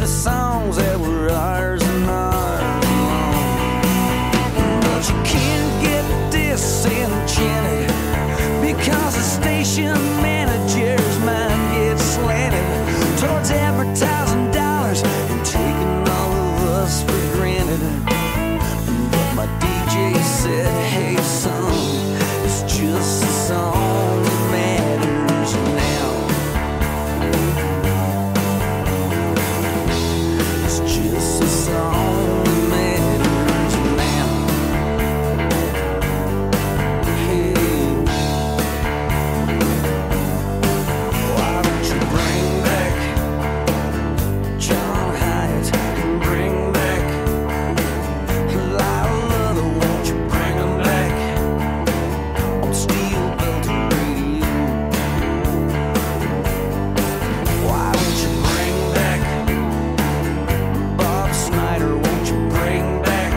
songs that were ours and ours alone. But you can't get disenchanted because the station manager's mind gets slanted towards advertising dollars and taking all of us for granted. But my DJ said, hey son, it's just a song that matters now. It's just a song that matters now. Hey, why don't you bring back John Hyatt and bring back Lyle Luther? Won't you bring them back on steel belted radio? Why don't you bring back Bob Snyder? Won't you bring back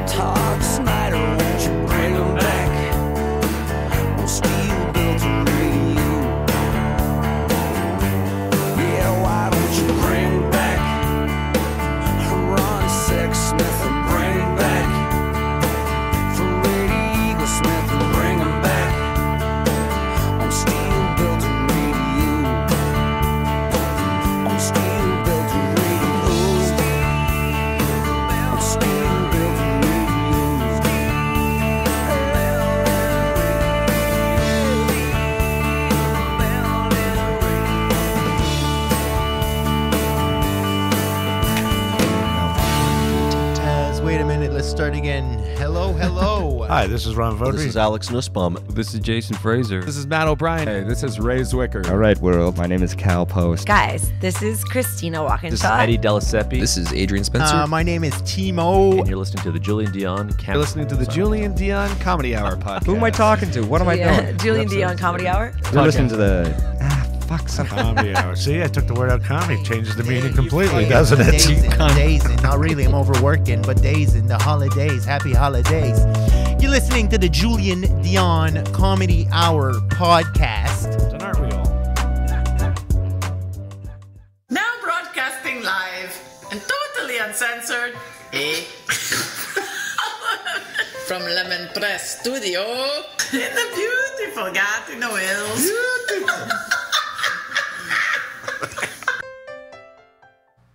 Todd Snyder? Won't you bring them back on steel belted radio? Yeah, why don't you bring back Ron Sexsmith and bring back Freddie Eagle Smith and bring them back on steel belted radio? On steel belted radio. On steel belted radio. Wait a minute, let's start again. Hello, hello. Hi, this is Ron Vodry. This is Alex Nussbaum. This is Jason Fraser. This is Matt O'Brien. Hey, this is Ray Zwicker. All right, world. My name is Cal Post. Guys, this is Christina Walkinshaw. This is Eddie Delaseppe. This is Adrian Spencer. My name is Timo. And you're listening to the Julien Dionne You're listening to the Julien Dionne Comedy Hour podcast. Who am I talking to? What am I doing? Julien Dionne Comedy Hour. You're listening to the... fuck some... Comedy hour. See, I took the word out comedy. Changes the meaning completely, doesn't it? Days and not really, I'm overworking, but days in the holidays. Happy holidays. You're listening to the Julien Dionne Comedy Hour podcast. And aren't we all? Now broadcasting live and totally uncensored, from Lemon Press Studio in the beautiful Gatineau Hills.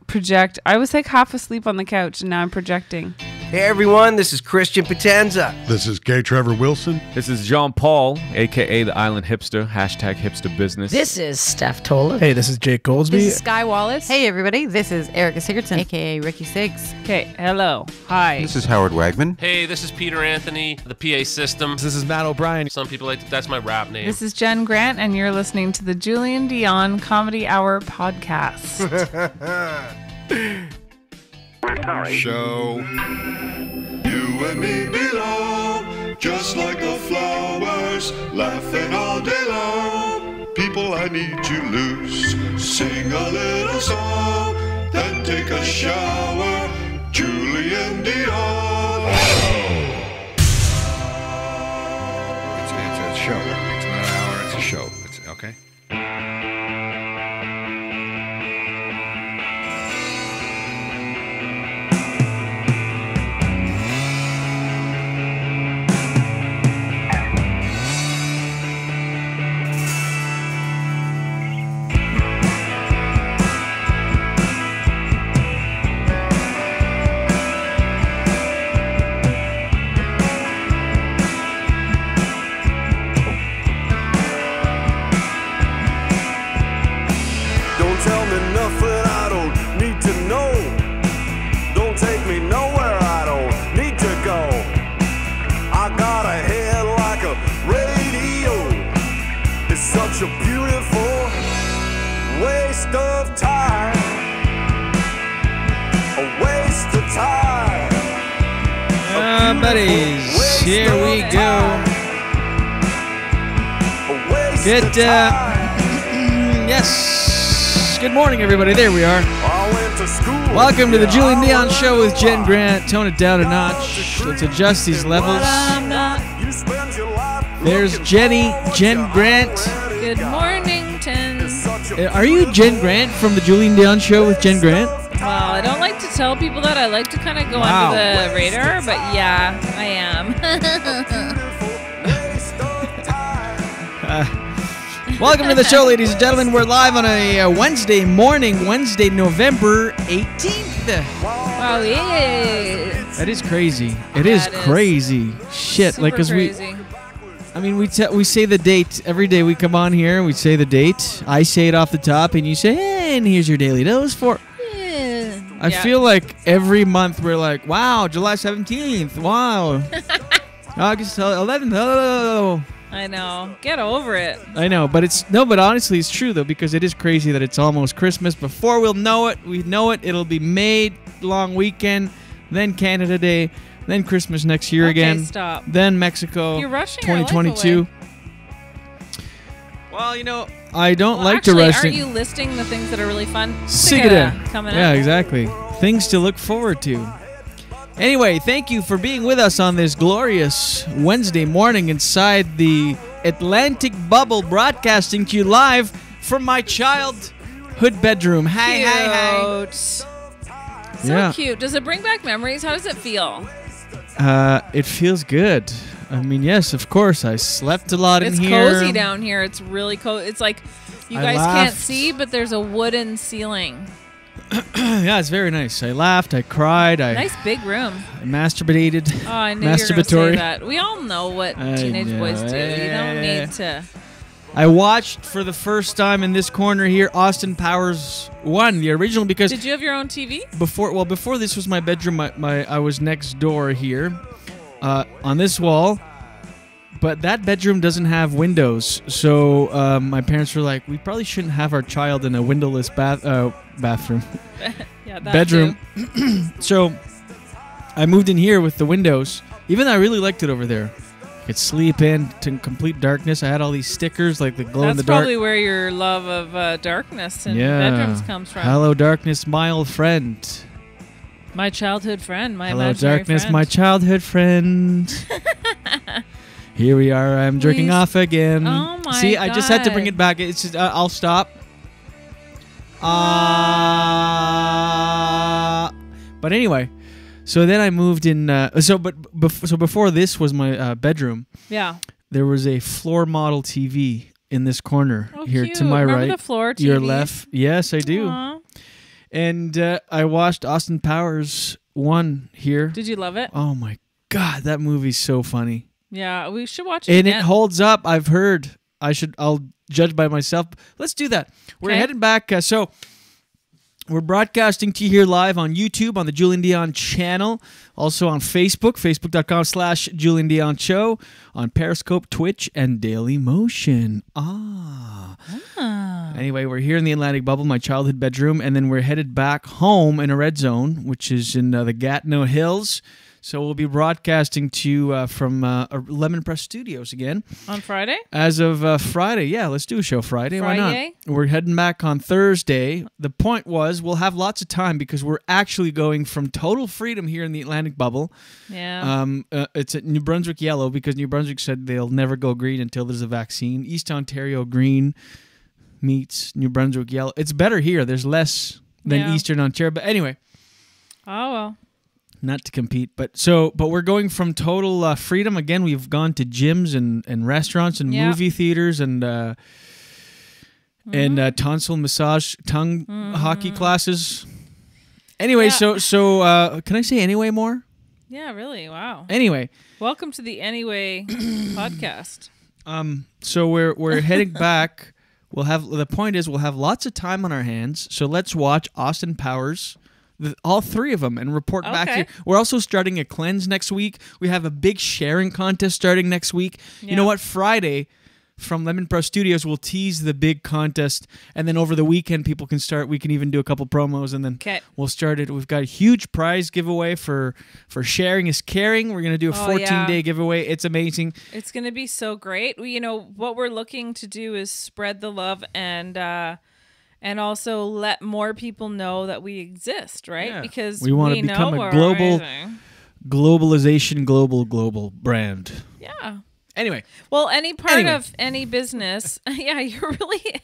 Project. I was like half asleep on the couch and now I'm projecting. Hey everyone, this is Christian Potenza. This is Gay Trevor Wilson. This is Jean Paul, a.k.a. the Island Hipster, hashtag hipster business. This is Steph Tola. Hey, this is Jake Goldsby. This is Sky Wallace. Hey everybody, this is Erica Sigurdsson, aka Ricky Siggs. Okay, hello. Hi. This is Howard Wagman. Hey, this is Peter Anthony, the PA system. This is Matt O'Brien. Some people that's my rap name. This is Jen Grant and you're listening to the Julien Dionne Comedy Hour podcast. Show. You and me belong, just like the flowers, laughing all day long. People, I need you loose. Sing a little song, then take a shower. Julien Dionne. It's a show. It's not an hour, it's a show. It's okay. Such a beautiful waste of time. A waste of time. Buddies, here we go. Good, yes. Good morning, everybody. There we are. Welcome to the Julien Dionne Show with Jen Grant. Tone it down a notch. Let's adjust these levels. There's Jen Grant. Good morning, Tin. Are you Jen Grant from the Julien Dionne Show with Jen Grant? Well, I don't like to tell people that. I like to kind of go under the radar, but yeah, I am. Welcome to the show, ladies and gentlemen. We're live on a Wednesday morning, Wednesday, November 18th. Wow, yeah. That is crazy. It is crazy. Shit, Super like, because crazy. we say the date every day we come on here. We say the date. I say it off the top, and you say, hey, and here's your daily dose for. I feel like every month we're like, wow, July 17th. Wow. August 11th. Oh. I know. Get over it. I know, but but honestly, it's true though, because it is crazy that it's almost Christmas. Before we'll know it, it'll be May long weekend, then Canada Day, then Christmas next year again. Stop. Then Mexico. You're rushing 2022. Well, I don't like actually, to rush. Aren't you listing the things that are really fun? Coming Yeah, up. exactly. Things to look forward to. Anyway, thank you for being with us on this glorious Wednesday morning inside the Atlantic Bubble, broadcasting to you live from my childhood bedroom. Hi, hi. So cute. Does it bring back memories? How does it feel? It feels good. I mean, yes, of course. I slept a lot in here. It's cozy down here. It's really cozy. It's like you guys can't see, but there's a wooden ceiling. Yeah, it's very nice. I laughed. I cried. Nice big room. I masturbated. Oh, I knew you were going to say that. We all know what teenage boys do. You don't need to. I watched for the first time in this corner here Austin Powers 1, the original, because did you have your own TV? Before this was my bedroom. I was next door here, on this wall. But that bedroom doesn't have windows, so my parents were like, we probably shouldn't have our child in a windowless bathroom. Yeah, that bedroom. So I moved in here with the windows. Even though I really liked it over there. I could sleep in to complete darkness. I had all these stickers like the glow in the dark. That's probably where your love of darkness and bedrooms comes from. Hello, darkness, my old friend. My childhood friend, my Hello, imaginary darkness, friend. my childhood friend. Here we are. I'm jerking off again. Oh my See, I just had to bring it back. It's just, I'll stop. But anyway, so then I moved in. Before this was my bedroom. Yeah. There was a floor model TV in this corner here cute. to my Remember right. the floor TVs? Your left. Yes, I do. Aww. And I watched Austin Powers 1 here. Did you love it? Oh my God, that movie's so funny. Yeah, we should watch it And again. it holds up. I've heard. I'll judge by myself. Let's do that. We're heading back. So we're broadcasting to you here live on YouTube on the Julien Dionne channel. Also on Facebook, facebook.com/Julien Dionne Show. On Periscope, Twitch, and Daily Motion. Anyway, we're here in the Atlantic Bubble, my childhood bedroom, and then we're headed back home in a red zone, which is in the Gatineau Hills. So we'll be broadcasting to you from Lemon Press Studios again. On Friday? As of Friday. Yeah, let's do a show Friday. Why not? We're heading back on Thursday. The point was we'll have lots of time because we're actually going from total freedom here in the Atlantic Bubble. Yeah. It's at New Brunswick yellow because New Brunswick said they'll never go green until there's a vaccine. East Ontario green meets New Brunswick yellow. It's better here. There's less than Eastern Ontario. But anyway. Oh, well. Not to compete, but we're going from total freedom. Again, we've gone to gyms and restaurants and movie theaters and tonsil massage, tongue hockey classes. Anyway, so can I say anyway more? Yeah, really. Wow. Anyway, welcome to the Anyway podcast. So we're heading back. The point is we'll have lots of time on our hands. So let's watch Austin Powers. All three of them and report back here. We're also starting a cleanse next week. We have a big sharing contest starting next week. Yeah. You know what? Friday from Lemon Press Studios, we'll tease the big contest. And then over the weekend, people can start. We can even do a couple promos and then we'll start it. We've got a huge prize giveaway for sharing is caring. We're going to do a 14-day giveaway. It's amazing. It's going to be so great. What we're looking to do is spread the love and also let more people know that we exist, right? Yeah. Because we want to become a global brand. Yeah. Anyway. Well, any part of any business, yeah, you're really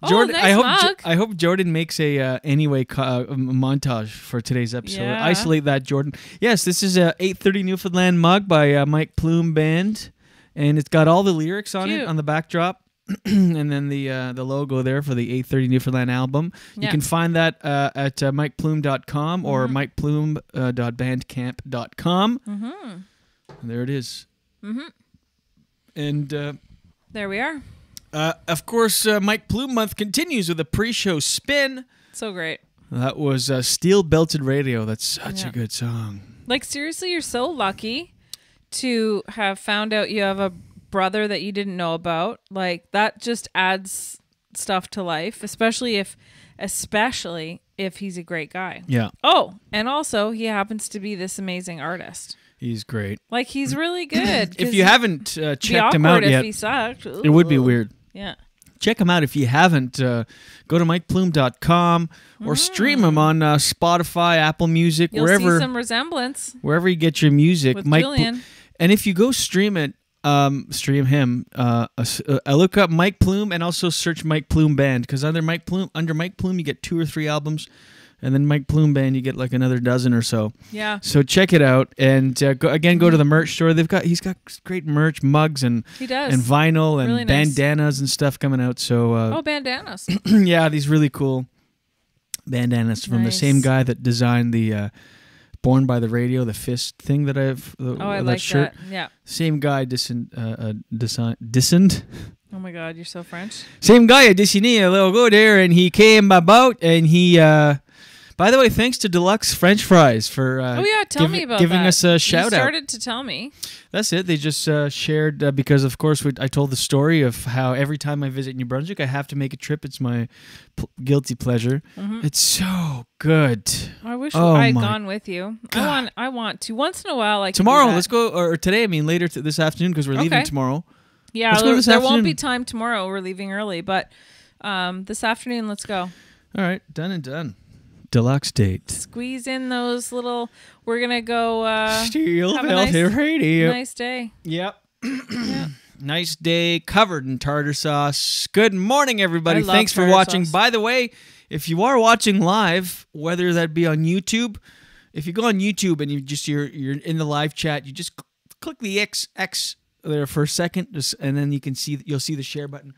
Jordan, nice I hope Jordan makes a montage for today's episode. Yeah. Isolate that, Jordan. Yes, this is a 830 Newfoundland mug by Mike Plume Band, and it's got all the lyrics on it Cute. on the backdrop. And then the logo there for the 830 Newfoundland album. You Yeah. can find that at mikeplume.com or mikeplume.bandcamp.com. Mm-hmm. There it is. Mm-hmm. And There we are. of course, Mike Plume Month continues with a pre-show spin. So great. That was Steel Belted Radio. That's such Yeah. a good song. Like, seriously, you're so lucky to have found out you have a brother that you didn't know about. Like, that just adds stuff to life, especially if he's a great guy. Yeah. Oh, and also he happens to be this amazing artist. He's great. Like, he's really good. If you haven't checked him out if yet, he sucked. it would be weird. Yeah. Check him out if you haven't. Go to mikeplume.com or stream him on Spotify, Apple Music, You'll wherever. see some resemblance Wherever you get your music. with Mike Julian. and if you go stream it, stream him. Look up Mike Plume and also search Mike Plume Band, because under Mike Plume you get 2 or 3 albums, and then Mike Plume Band you get like another dozen or so. Yeah. So check it out, and go to the merch store. He's got great merch, mugs and He does. and vinyl and Really nice. bandanas and stuff coming out. So Oh, bandanas. yeah, these really cool bandanas from the Nice. same guy that designed the Born by the Radio, the fist thing that I've Oh, I that like shirt. that. Yeah. Same guy designed. Oh my God, you're so French. Same guy a dessiné a logo there, and he came about, and he. By the way, thanks to Deluxe French Fries for Oh yeah, tell me about giving that. us a shout You out. started to tell me. That's it. They just shared because, of course, I told the story of how every time I visit New Brunswick, I have to make a trip. It's my guilty pleasure. Mhm. It's so good. I wish Oh I had my gone with you. I want to once in a while. Like Tomorrow, let's go, or today. I mean, later this afternoon, because we're leaving Okay. tomorrow. Yeah, Let's go this there won't afternoon. be time tomorrow. We're leaving early, but this afternoon, let's go. All right, done and done. Deluxe date. Squeeze in those little. We're gonna go. Steel have a Belted Radio. Nice day. Yep. Nice day, covered in tartar sauce. Good morning, everybody. I love Thanks for tartar watching. sauce. By the way, if you are watching live, whether that be on YouTube, if you go on YouTube and you're in the live chat, you just click the X there for a second, and then you'll see the share button.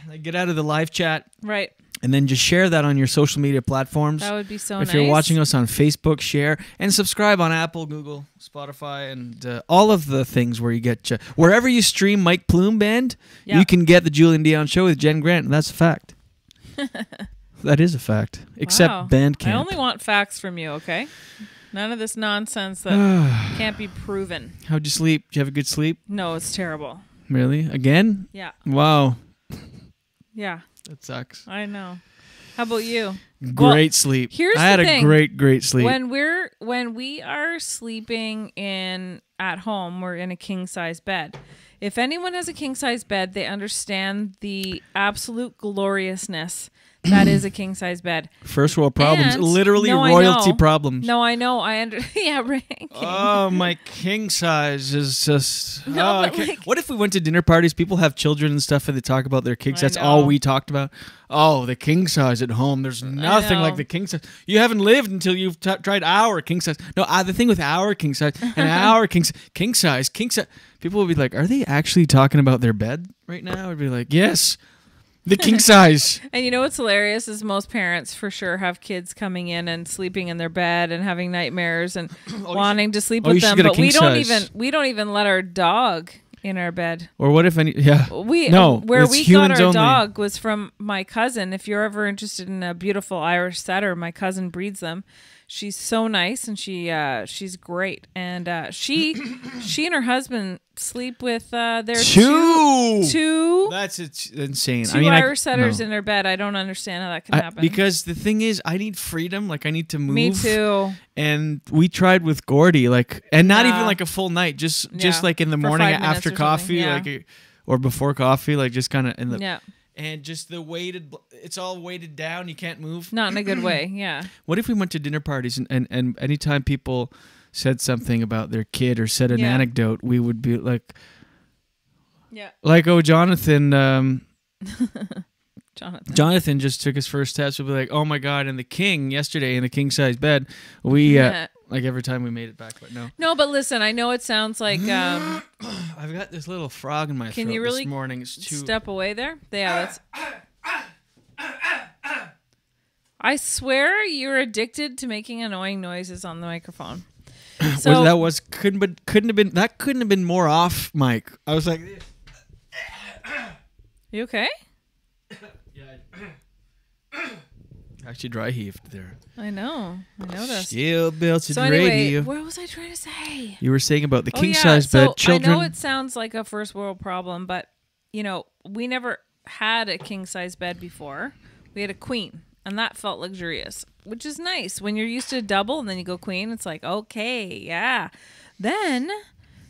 Like, get out of the live chat. Right. And then just share that on your social media platforms. That would be so If you're nice. watching us on Facebook, share. And subscribe on Apple, Google, Spotify, and all of the things where you get... wherever you stream Mike Plume Band, Yeah. you can get the Julien Dionne Show with Jen Grant. And that's a fact. That is a fact. Except Wow. Bandcamp. I only want facts from you, okay? None of this nonsense that can't be proven. How'd you sleep? Did you have a good sleep? No, it's terrible. Really? Again? Yeah. Wow. Yeah. That sucks. I know. How about you? Great sleep. Here's I had the thing. a great sleep. When we are sleeping at home, we're in a king size bed. If anyone has a king size bed, they understand the absolute gloriousness that is a king size bed. First world problems. And- Literally No, I royalty know. problems. No, I know. Yeah, right. Oh, my king size is just... No, oh, I but can't- like- what if we went to dinner parties, people have children and stuff, and they talk about their king I size? That's all know. we talked about. Oh, the king size at home. There's nothing like know. the king size. You haven't lived until you've tried our king size. No, the thing with our king size and our king size. People will be like, are they actually talking about their bed right now? I'd be like, yes, the king size. And you know what's hilarious is most parents for sure have kids coming in and sleeping in their bed and having nightmares and wanting to sleep you with should them, get a but we king don't size. even let our dog in our bed. Or what if any... Yeah. Where it's we got humans our only. dog was from my cousin. If you're ever interested in a beautiful Irish setter, my cousin breeds them. She's so nice and she's great. And she and her husband sleep with their two That's insane. two Irish setters in their bed. I don't understand how that can happen. Because the thing is, I need freedom. Like, I need to move. Me too. And we tried with Gordy, and not Yeah. even like a full night, just Yeah. like in the For morning 5 minutes after or coffee, something, yeah. or before coffee, like just kind of in the Yeah. and just the weighted. It's all weighted down. You can't move. Not in a good way. Yeah. What if we went to dinner parties and anytime people said something about their kid or said an Yeah. anecdote, we would be like, Yeah. like, oh, Jonathan, Jonathan just took his first test. We'll be like, oh my God. And the king yesterday in the king size bed, we, like every time we made it back, but no. No, but listen, I know it sounds like... I've got this little frog in my throat can you really this morning. It's too... step away there? Yeah, that's... I swear you're addicted to making annoying noises on the microphone. So couldn't have been more off, Mike. I was like, you okay? Actually dry heaved there. I know this. Still built so anyway, what was I trying to say? You were saying about the king size bed, children. I know it sounds like a first world problem, but we never had a king size bed before. We had a queen, and that felt luxurious, which is nice. When you're used to a double and then you go queen, it's like, okay, yeah. Then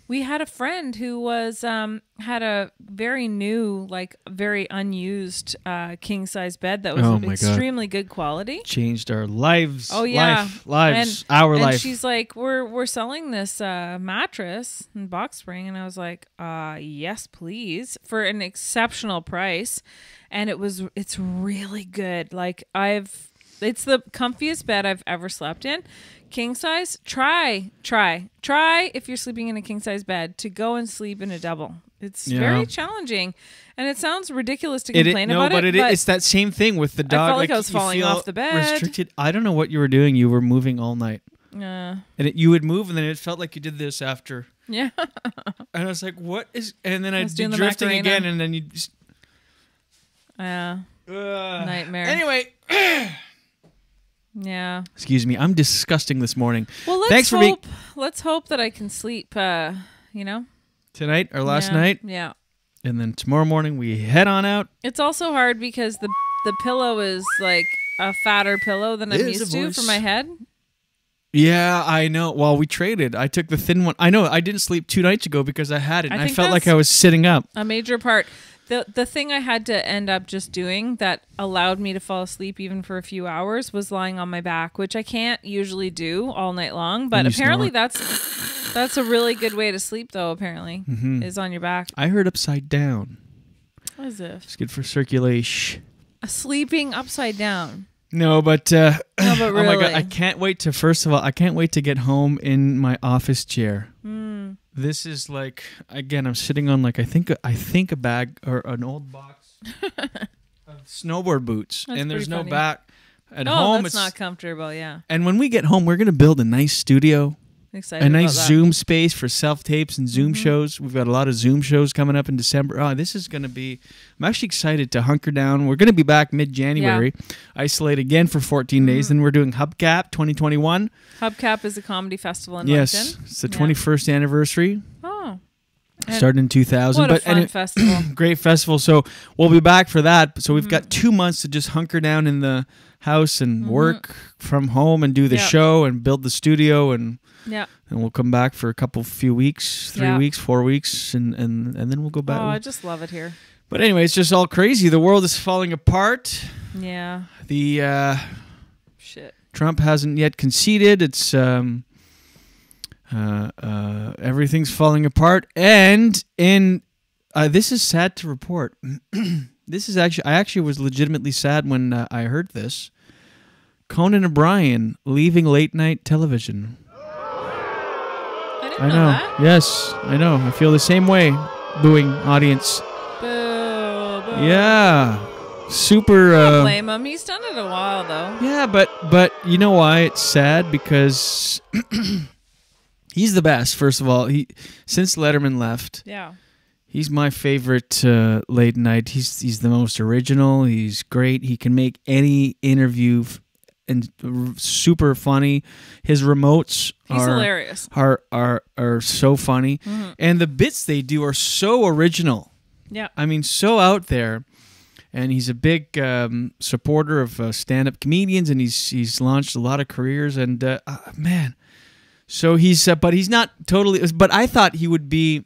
we had a friend who was had a very new, like very unused king size bed that was extremely good quality. Changed our lives. Oh yeah, life. And she's like, we're selling this mattress and box spring, and I was like, yes, please, for an exceptional price, and it's really good. Like it's the comfiest bed I've ever slept in. King size, try if you're sleeping in a king size bed to go and sleep in a double. It's very challenging, and it sounds ridiculous to complain about it. But it's that same thing with the dog. I felt like I was falling off the bed. Restricted. I don't know what you were doing. You were moving all night. And you would move, and then it felt like you did this after. Yeah. And I was like, "What is?" And then I'd be drifting again, and then you. Nightmare. Anyway. Yeah. Excuse me. I'm disgusting this morning. Well, let's hope that I can sleep. Tonight or last night. Yeah. And then tomorrow morning we head on out. It's also hard because the pillow is like a fatter pillow than I'm used to for my head. Yeah, I know. Well, we traded. I took the thin one. I know. I didn't sleep 2 nights ago because I had it. And I felt like I was sitting up. A major part. The thing I had to end up just doing that allowed me to fall asleep even for a few hours was lying on my back, which I can't usually do all night long. But apparently that's a really good way to sleep, though, apparently, is on your back. I heard upside down. As if. It's good for circulation. Sleeping upside down. No, but, really. Oh my God, I can't wait to get home in my office chair. This is like, again, I'm sitting on like I think a bag or an old box of snowboard boots, and there's no back. At home, that's not comfortable. Yeah. And when we get home, we're gonna build a nice studio. Excited a nice about that. Zoom space for self-tapes and Zoom shows. We've got a lot of Zoom shows coming up in December. Oh, this is going to be... I'm actually excited to hunker down. We're going to be back mid-January. Yeah. Isolate again for 14 days. Then we're doing Hubcap 2021. Hubcap is a comedy festival in Moncton. Yes, it's the 21st anniversary. Oh. Started in 2000. What a fun festival. Great festival. So we'll be back for that. So we've got 2 months to just hunker down in the house and work from home and do the show and build the studio and... Yeah. And we'll come back for few weeks, 3 weeks, 4 weeks, and then we'll go back. Oh, I just love it here. But anyway, it's just all crazy. The world is falling apart. Yeah. The shit. Trump hasn't yet conceded. It's everything's falling apart. And this is sad to report. This is I actually was legitimately sad when I heard this. Conan O'Brien leaving late night television. I know. That. Yes, I know. I feel the same way. Booing audience. Boo, boo. Yeah. Super. I don't blame him. He's done it a while, though. Yeah, but you know why it's sad? Because he's the best. First of all, since Letterman left. Yeah. He's my favorite late night. He's the most original. He's great. He can make any interview. And super funny. His remotes hilarious. Are so funny, and the bits they do are so original. Yeah, I mean, so out there. And he's a big supporter of stand-up comedians, and he's launched a lot of careers. And man, so but he's not totally. But I thought he would be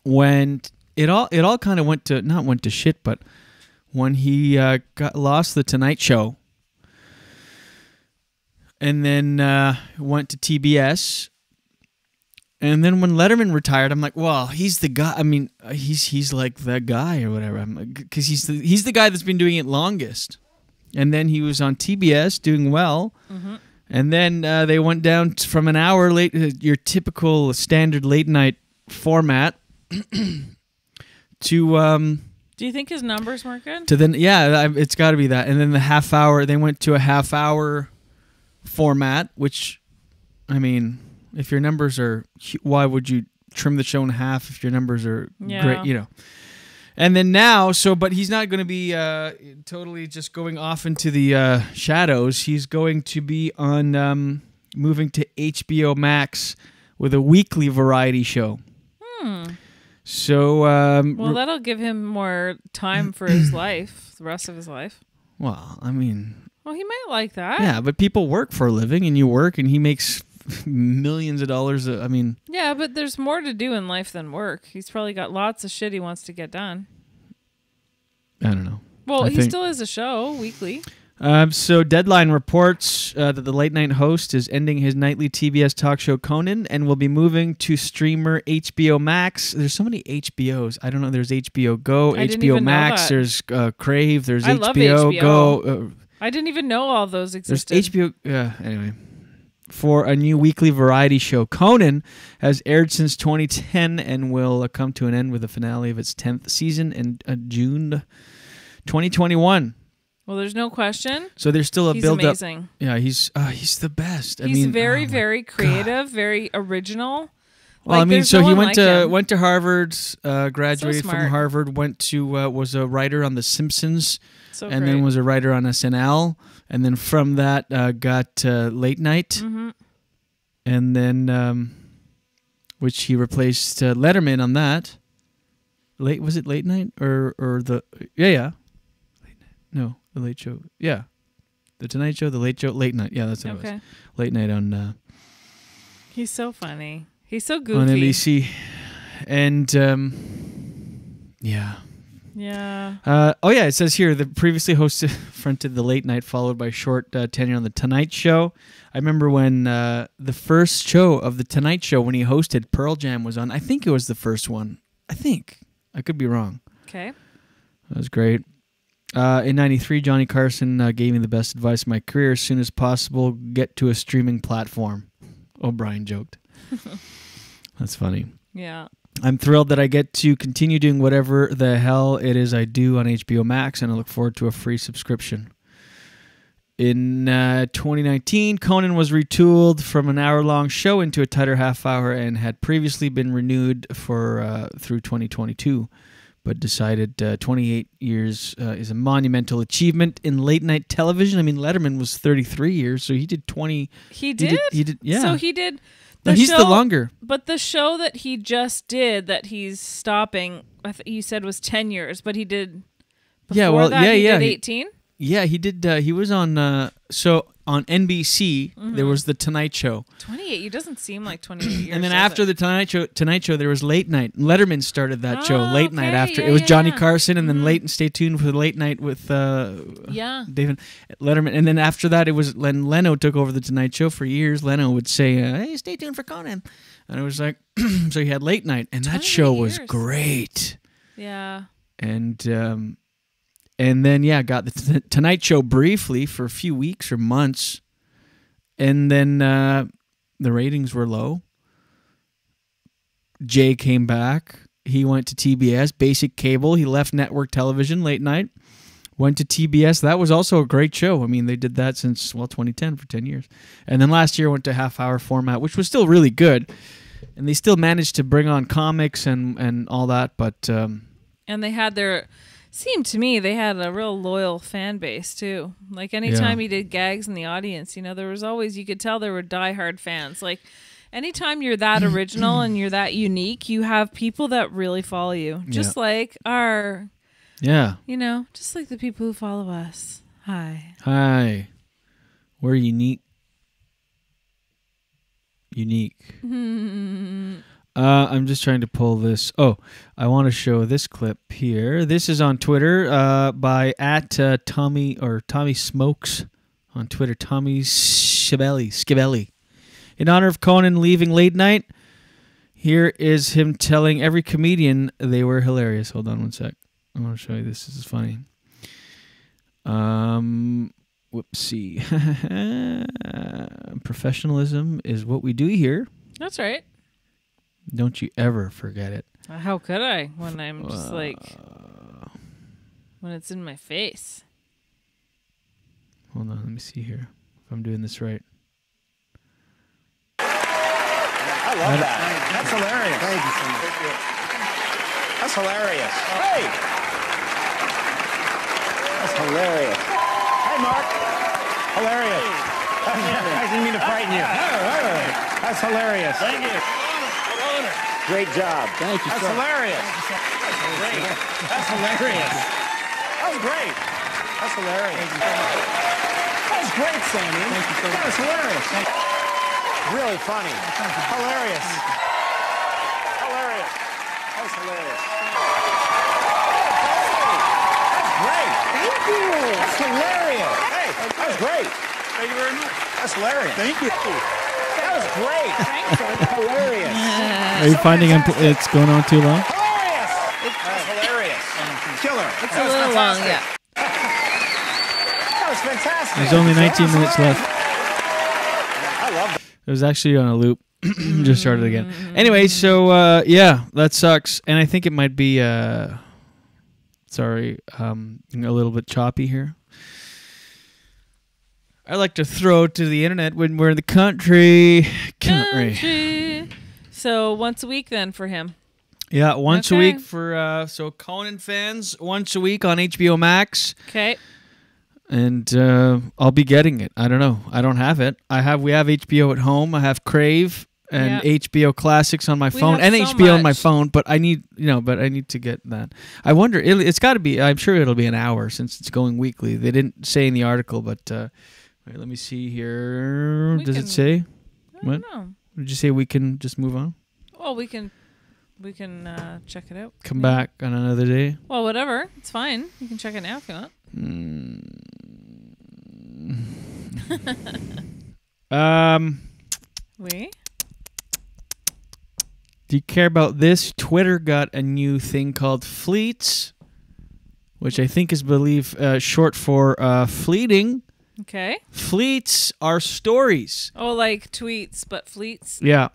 when it all kind of went to shit. But when he lost the Tonight Show. And then went to TBS, And then when Letterman retired, I'm like, well, he's the guy. I mean, he's like the guy or whatever. Because he's the guy that's been doing it longest. And then he was on TBS doing well. Mm-hmm. And then they went down from an hour late, your typical standard late night format, to. Do you think his numbers weren't good? To then, yeah, it's got to be that. And then the half hour, they went to a half hour format, which, I mean, if your numbers are, why would you trim the show in half if your numbers are great, you know? And then now, but he's not going to be totally just going off into the shadows. He's going to be on moving to HBO Max with a weekly variety show. So, well, that'll give him more time for his life, the rest of his life. Well, I mean, well, he might like that. Yeah, but people work for a living, and you work, and he makes millions of dollars. I mean, yeah, but there's more to do in life than work. He's probably got lots of shit he wants to get done. I don't know. Well, he still has a show weekly. So Deadline reports that the late night host is ending his nightly TBS talk show Conan and will be moving to streamer HBO Max. There's so many HBOs. I don't know. There's HBO Go, HBO Max. There's Crave. There's HBO Go. I didn't even know all those existed. There's HBO. Anyway, for a new weekly variety show, Conan has aired since 2010 and will come to an end with the finale of its 10th season in June 2021. Well, there's no question. So there's still a build-up. He's amazing. Yeah, he's the best. He's very, very creative, very original. Well, I mean, so he went to Harvard, graduated from Harvard, went to was a writer on The Simpsons, and then was a writer on SNL, and then from that got Late Night, and then which he replaced Letterman on that. Was it Late Night or the Late Night? No. The Late Show. Yeah. The Tonight Show, The Late Show, Late Night. Yeah, that's what it was. Late Night on... He's so funny. He's so goofy. On NBC. And, yeah. Yeah. It says here, the previously hosted fronted The Late Night, followed by short tenure on The Tonight Show. I remember when the first show of The Tonight Show, when he hosted, Pearl Jam was on. I think it was the first one. I think. I could be wrong. Okay. That was great. In 93, Johnny Carson gave me the best advice of my career: as soon as possible, get to a streaming platform. O'Brien joked. That's funny. Yeah. I'm thrilled that I get to continue doing whatever the hell it is I do on HBO Max, and I look forward to a free subscription. In 2019, Conan was retooled from an hour-long show into a tighter half hour and had previously been renewed for through 2022. But decided 28 years is a monumental achievement in late-night television. I mean, Letterman was 33 years, so he did 20... He did? He did, yeah. So he did... He's the longer. But the show that he just did, that he's stopping, you said was 10 years, but he did... Before that, he did 18? Yeah, he did. He was on... So on NBC, there was The Tonight Show. 28? He doesn't seem like 28 years. And then after the Tonight Show, there was Late Night. Letterman started that show, Late Night, after. It was Johnny Carson, and then stay tuned for Late Night with David Letterman. And then after that, it was when Leno took over the Tonight Show for years. Leno would say, hey, stay tuned for Conan. And it was like, so he had Late Night, and that show was great. Yeah. And then, got the Tonight Show briefly for a few weeks or months. And then the ratings were low. Jay came back. He went to TBS, basic cable. He left network television, Late Night. Went to TBS. That was also a great show. I mean, they did that since, 2010 for 10 years. And then last year went to half-hour format, which was still really good. And they still managed to bring on comics and all that. But and they had their... Seemed to me they had a real loyal fan base too. Like anytime he did gags in the audience, there was always, you could tell there were diehard fans. Like anytime you're that original and you're that unique, you have people that really follow you. Just like our, just like the people who follow us. Hi. We're unique. I'm just trying to pull this. Oh, I want to show this clip here. This is on Twitter by Tommy Smokes on Twitter. Tommy Schiavelli. In honor of Conan leaving Late Night, Here is him telling every comedian they were hilarious. Hold on one sec. I want to show you this. This is funny. Whoopsie. Professionalism is what we do here. That's right. Don't you ever forget it. How could I when I'm just like when it's in my face? Hold on, let me see here if I'm doing this right. I love that. That's hilarious. Thank you so much. That's hilarious. Hey! That's hilarious. Hey, Mark. Hilarious. I didn't mean to frighten you. That's hilarious. Thank you. Great job. Thank you, That's hilarious. That's great. That's hilarious. That was great. That's hilarious. That was great, Sammy. Thank you so much. That was hilarious. Really funny. Hilarious. Hilarious. That was hilarious. That's great. Thank you. That's hilarious. Hey, that was great. Thank you very much. That's hilarious. Thank you. That was great. Thanks. Hilarious. Are you finding it's going on too long? Hilarious. That's hilarious. Killer. It's a little long, yeah. That was fantastic. There's only 19 minutes left. I love it. It was actually on a loop. Just started again. Anyway, so yeah, that sucks. And I think it might be sorry, a little bit choppy here. I like to throw it to the internet when we're in the country. So once a week then for him. Yeah, once a week for so Conan fans, once a week on HBO Max. Okay. And I'll be getting it. I don't know. I don't have it. We have HBO at home. I have Crave and HBO Classics on my phone and so HBO on my much. phone, but I need, but I need to get that. I wonder it's got to be, I'm sure it'll be an hour since it's going weekly. They didn't say in the article, but wait, let me see here. Does it say? I don't know. Did you say we can just move on? Well, we can check it out. Come back on another day? Well, whatever. It's fine. You can check it now if you want. We? Do you care about this? Twitter got a new thing called Fleets, which I think is short for fleeting. Okay. Fleets are stories. Oh, like tweets, but fleets? Yeah.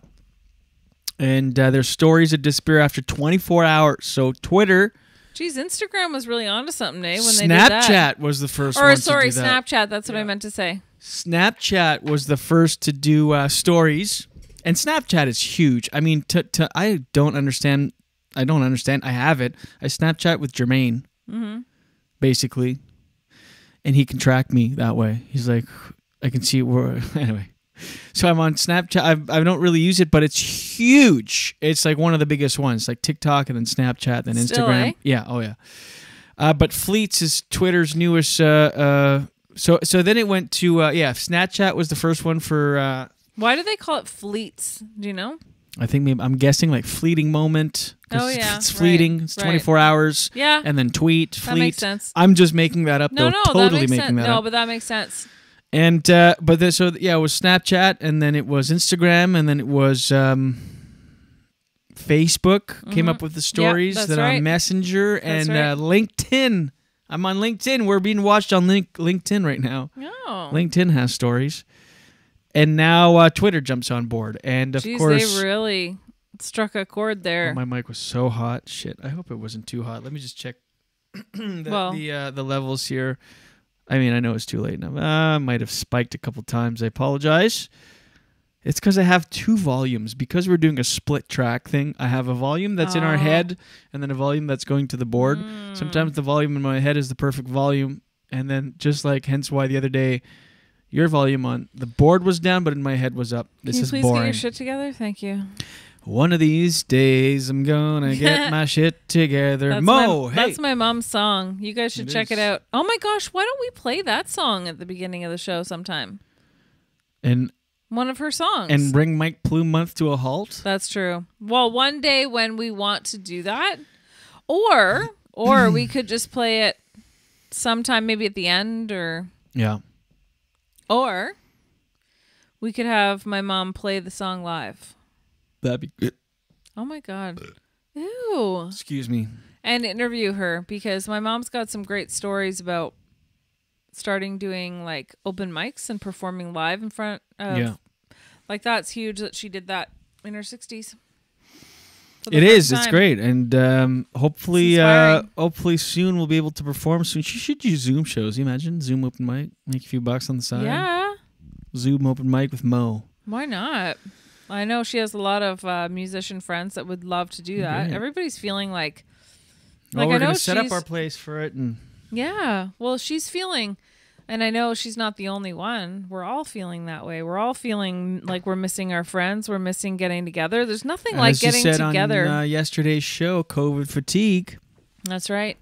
And there's stories that disappear after 24 hours. So Twitter... Geez, Instagram was really onto something, eh? When they did that. Snapchat was the first one to do that. Snapchat. That's what I meant to say. Snapchat was the first to do stories. And Snapchat is huge. I mean, I don't understand. I have it. I Snapchat with Jermaine, basically. And he can track me that way. He's like, I can see where... Anyway. So I'm on Snapchat. I don't really use it, but it's huge. It's like one of the biggest ones, like TikTok and then Snapchat, then Still, Instagram. eh? Yeah, oh yeah. But Fleets is Twitter's newest. So then it went to Snapchat was the first one for. Why do they call it fleets? Do you know? I think I'm guessing like fleeting moment. Oh yeah, it's fleeting. Right, It's 24 hours. Yeah, and then tweet. That Fleet. makes sense. I'm just making that up. No, totally that makes making sense. that No, up. but that makes sense. And it was Snapchat, and then it was Instagram, and then it was Facebook came up with the stories. That's Then right. on Messenger That's and right. LinkedIn. I'm on LinkedIn. We're being watched on LinkedIn right now. Oh. LinkedIn has stories, and now Twitter jumps on board. And of course, they really struck a chord there. my mic was so hot. Shit. I hope it wasn't too hot. Let me just check the levels here. I mean, I know it's too late now. I might have spiked a couple times. I apologize. It's because I have two volumes. Because we're doing a split track thing, I have a volume that's in our head and then a volume that's going to the board. Sometimes the volume in my head is the perfect volume. And then hence why the other day, your volume on the board was down, but in my head was up. This is Can you please boring. get your shit together? Thank you. One of these days, I'm gonna get my shit together. That's my mom's song. You guys should check it is. out. Oh my gosh, why don't we play that song at the beginning of the show sometime? And one of her songs. And bring Mike Plume Month to a halt? That's true. Well, one day when we want to do that, or we could just play it sometime maybe at the end or we could have my mom play the song live. That'd be good. Oh my God. Ew. Excuse me. And interview her, because my mom's got some great stories about starting doing like open mics and performing live in front of. Like, that's huge that she did that in her 60s. It is. It's great, and hopefully soon we'll be able to perform soon. She should do Zoom shows. You imagine Zoom open mic, make a few bucks on the side. Yeah. Zoom open mic with Mo. Why not? I know she has a lot of musician friends that would love to do that. Great. Everybody's feeling like Well, I we're know gonna set up our place for it, and yeah. Well, she's feeling, and I know she's not the only one. We're all feeling that way. We're all feeling like we're missing our friends. We're missing getting together. There's nothing like getting together. On yesterday's show, COVID fatigue. That's right.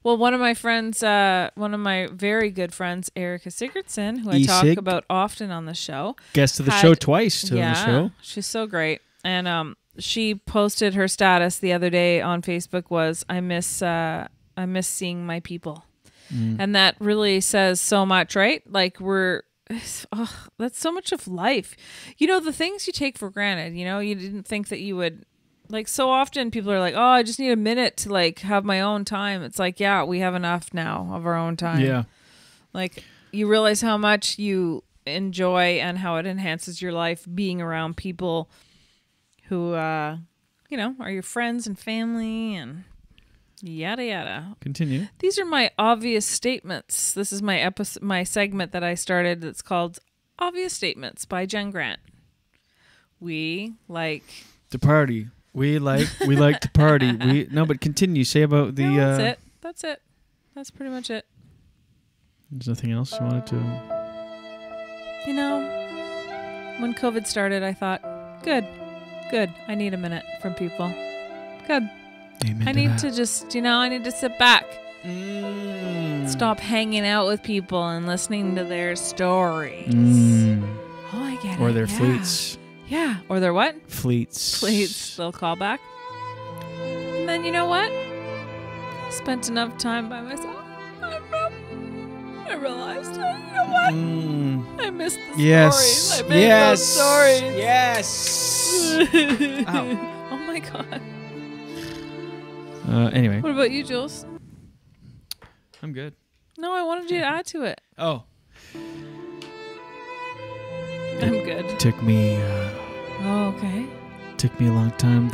Well, one of my friends, one of my very good friends, Erica Sigurdsson, who I talk about often on the show. Guest of the show twice on the show. She's so great. And she posted her status the other day on Facebook was, I miss seeing my people. And that really says so much, right? Like that's so much of life. You know, the things you take for granted, you know, you didn't think that you would. Like, so often people are like, oh, I just need a minute to like have my own time. It's like, yeah, we have enough now of our own time. Yeah. Like, you realize how much you enjoy and how it enhances your life being around people who, you know, are your friends and family and yada, yada. Continue. These are my obvious statements. This is my segment that I started that's called Obvious Statements by Jen Grant. We like to party. We like to party. But continue. Say about the. No, that's it. That's it. That's pretty much it. There's nothing else you wanted to. You know, when COVID started, I thought, good. I need a minute from people. Good. Amen. I need to just, I need to sit back. Stop hanging out with people and listening to their stories. Oh, I get it. Or their fleets. Yeah. Or their what? Fleets. They'll call back. And then you know what? I spent enough time by myself. I realized, you know what? I missed the stories. I missed those stories. Yes. Ow. Oh my God. Anyway. What about you, Jules? I'm good. No, I wanted you to add to it. Oh. I'm good. It took me. Okay. Took me a long time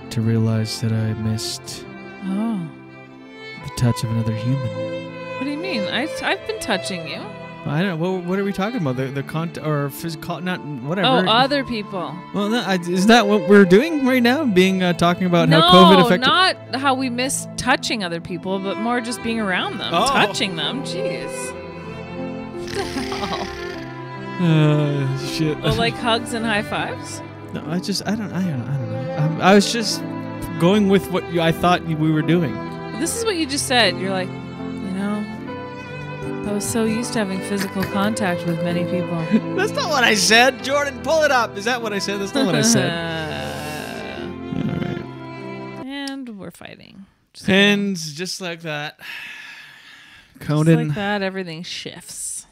to realize that I missed. The touch of another human. What do you mean? I've been touching you. I don't know. What are we talking about? The content or physical? Not whatever. Oh, other people. Well, no, is that what we're doing right now? Talking about how COVID affected. No, not how we miss touching other people, but more just being around them, touching them. Jeez. What the hell? Shit. Oh, like hugs and high fives? No, I don't know. I was just going with what I thought we were doing. This is what you just said. You're like, I was so used to having physical contact with many people. That's not what I said. Jordan, pull it up. Is that what I said? That's not what I said. All right. And we're fighting. Just like that. Conan. Just like that, everything shifts.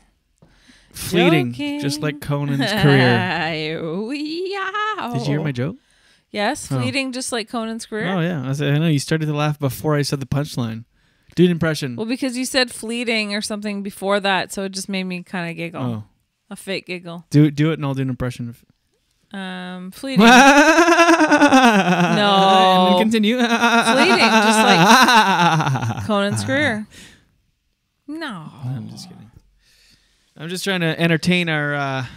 Fleeting. Joking. Just like Conan's career. Did you hear my joke? Yes, fleeting, just like Conan's career. Oh, yeah. I know. You started to laugh before I said the punchline. Do an impression. Well, because you said fleeting or something before that, so it just made me kind of giggle. Oh. A fake giggle. Do it, and I'll do an impression of. Fleeting. No. And then continue. Fleeting, just like Conan's career. No. I'm just kidding. I'm just trying to entertain our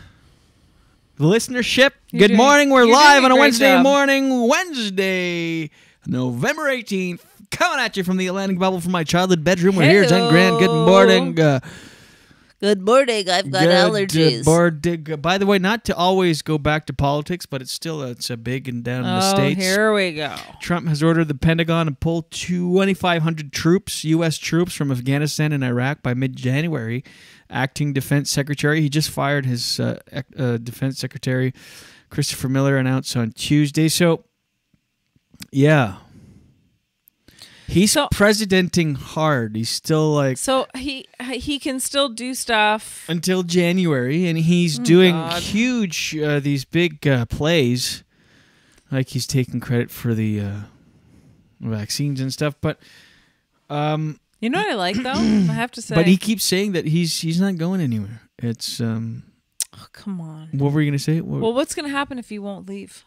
listenership. Good morning. We're live on a Wednesday morning. Wednesday, November 18th. Coming at you from the Atlantic Bubble from my childhood bedroom. We're here, Jen Grant. Good morning. Good morning. I've got allergies. By the way, not to always go back to politics, but it's a big and down in the States. Here we go. Trump has ordered the Pentagon to pull 2,500 troops, U.S. troops, from Afghanistan and Iraq by mid-January. Acting Defense Secretary. He just fired his Defense Secretary, Christopher Miller, announced on Tuesday. So, yeah. He's presidenting hard. He's still like... So he can still do stuff... Until January, and he's doing huge, these big plays. like he's taking credit for the vaccines and stuff. But you know what I like though? I have to say. But he keeps saying that he's not going anywhere. It's oh, come on. What were you gonna say? Well, what's gonna happen if he won't leave?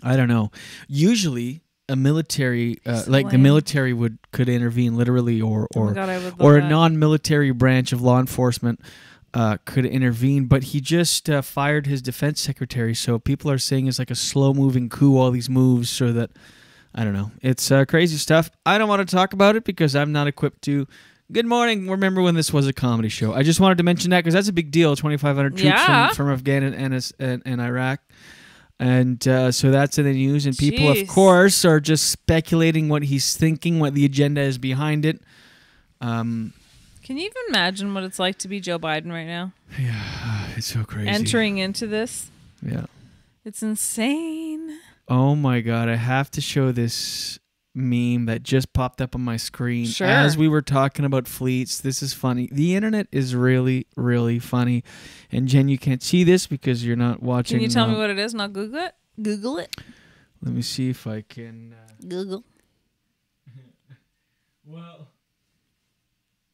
I don't know. Usually, a military, like the military, could intervene literally, or a non-military branch of law enforcement could intervene. But he just fired his defense secretary, so people are saying it's like a slow-moving coup. All these moves, so that I don't know. It's crazy stuff. I don't want to talk about it because I'm not equipped to. Good morning. Remember when this was a comedy show? I just wanted to mention that because that's a big deal. 2,500 troops from Afghanistan and Iraq. And so that's in the news, and people, of course, are just speculating what he's thinking, what the agenda is behind it. Can you even imagine what it's like to be Joe Biden right now? Yeah, it's so crazy. Entering into this. Yeah. It's insane. Oh, my God. I have to show this meme that just popped up on my screen as we were talking about fleets. This is funny. The internet is really, really funny. And Jen, you can't see this because you're not watching. Can you tell me what it is and I'll Google it? Google it. Let me see if I can. Google.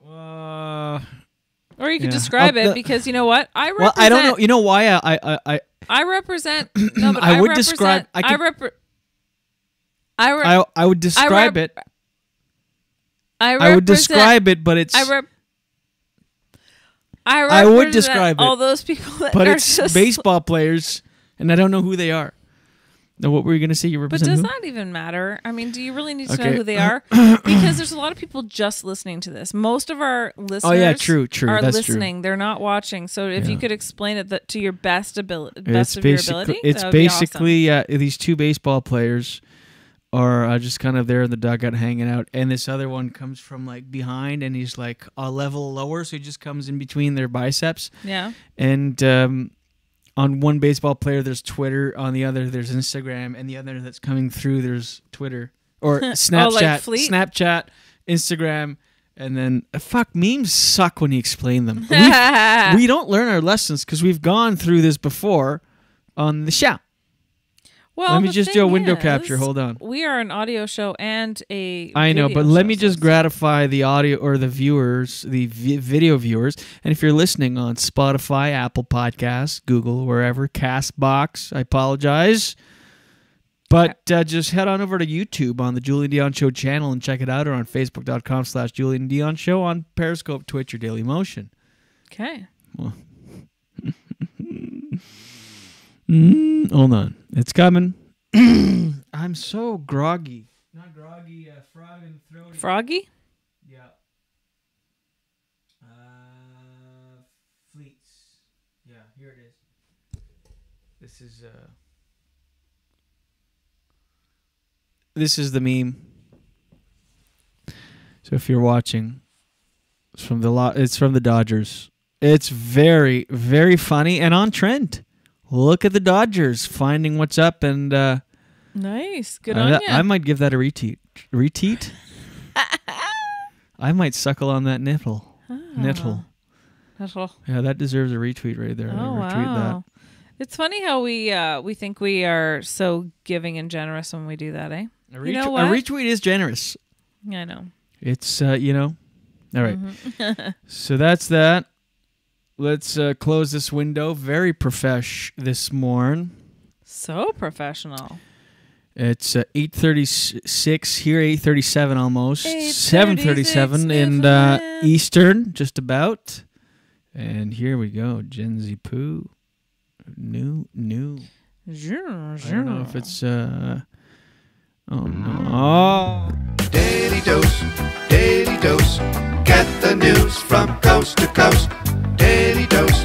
Or you could describe it because you know what? I represent. Well, I don't know. You know why I represent. No, but I would describe. I would describe it. I would describe it, but it's. I would describe all it, those people that but are it's just baseball players, and I don't know who they are. Now, what were you going to say? You represent But does who? that even matter? I mean, do you really need to know who they are? Because there's a lot of people just listening to this. Most of our listeners true. are That's listening. True. They're not watching. So if you could explain it to your best of your ability, It's that would be basically these two baseball players are just kind of there in the dugout hanging out, and this other one comes from like behind, and he's like a level lower, so he just comes in between their biceps. Yeah. And on one baseball player, there's Twitter. On the other, there's Instagram. And the other that's coming through, there's Twitter. Or Snapchat. Snapchat, Instagram. And then, memes suck when you explain them. We don't learn our lessons because we've gone through this before on the show. Well, let me just do a window capture. Hold on. We are an audio show and a I know, but let me just gratify the audio or the viewers, the video viewers. And if you're listening on Spotify, Apple Podcasts, Google, wherever, Castbox, I apologize. But just head on over to YouTube on the Julien Dionne Show channel and check it out, or on Facebook.com/Julien Dionne Show, on Periscope, Twitch, or Dailymotion. Okay. Well. Hold on. It's coming. I'm so groggy. Not groggy, frog and throaty. Froggy? Yeah. Fleets. Yeah, here it is. This is the meme. So if you're watching, it's from the Dodgers. It's very, very funny and on trend. Look at the Dodgers finding what's up, and nice, good on you. I might give that a retweet. Retweet? I might suckle on that nipple. Nipple. Yeah, that deserves a retweet right there. Oh, wow. It's funny how we think we are so giving and generous when we do that, eh? You know what? A retweet is generous. I know. It's All right. Mm-hmm. So that's that. Let's close this window. Very profesh this morning. So professional. It's 8:36 here, 8:37 almost. 7:37 in Eastern, just about. And here we go. Gen Z Poo. New. I don't know if it's... Oh, no. Oh. Daily dose. Get the news from coast to coast. Daily dose.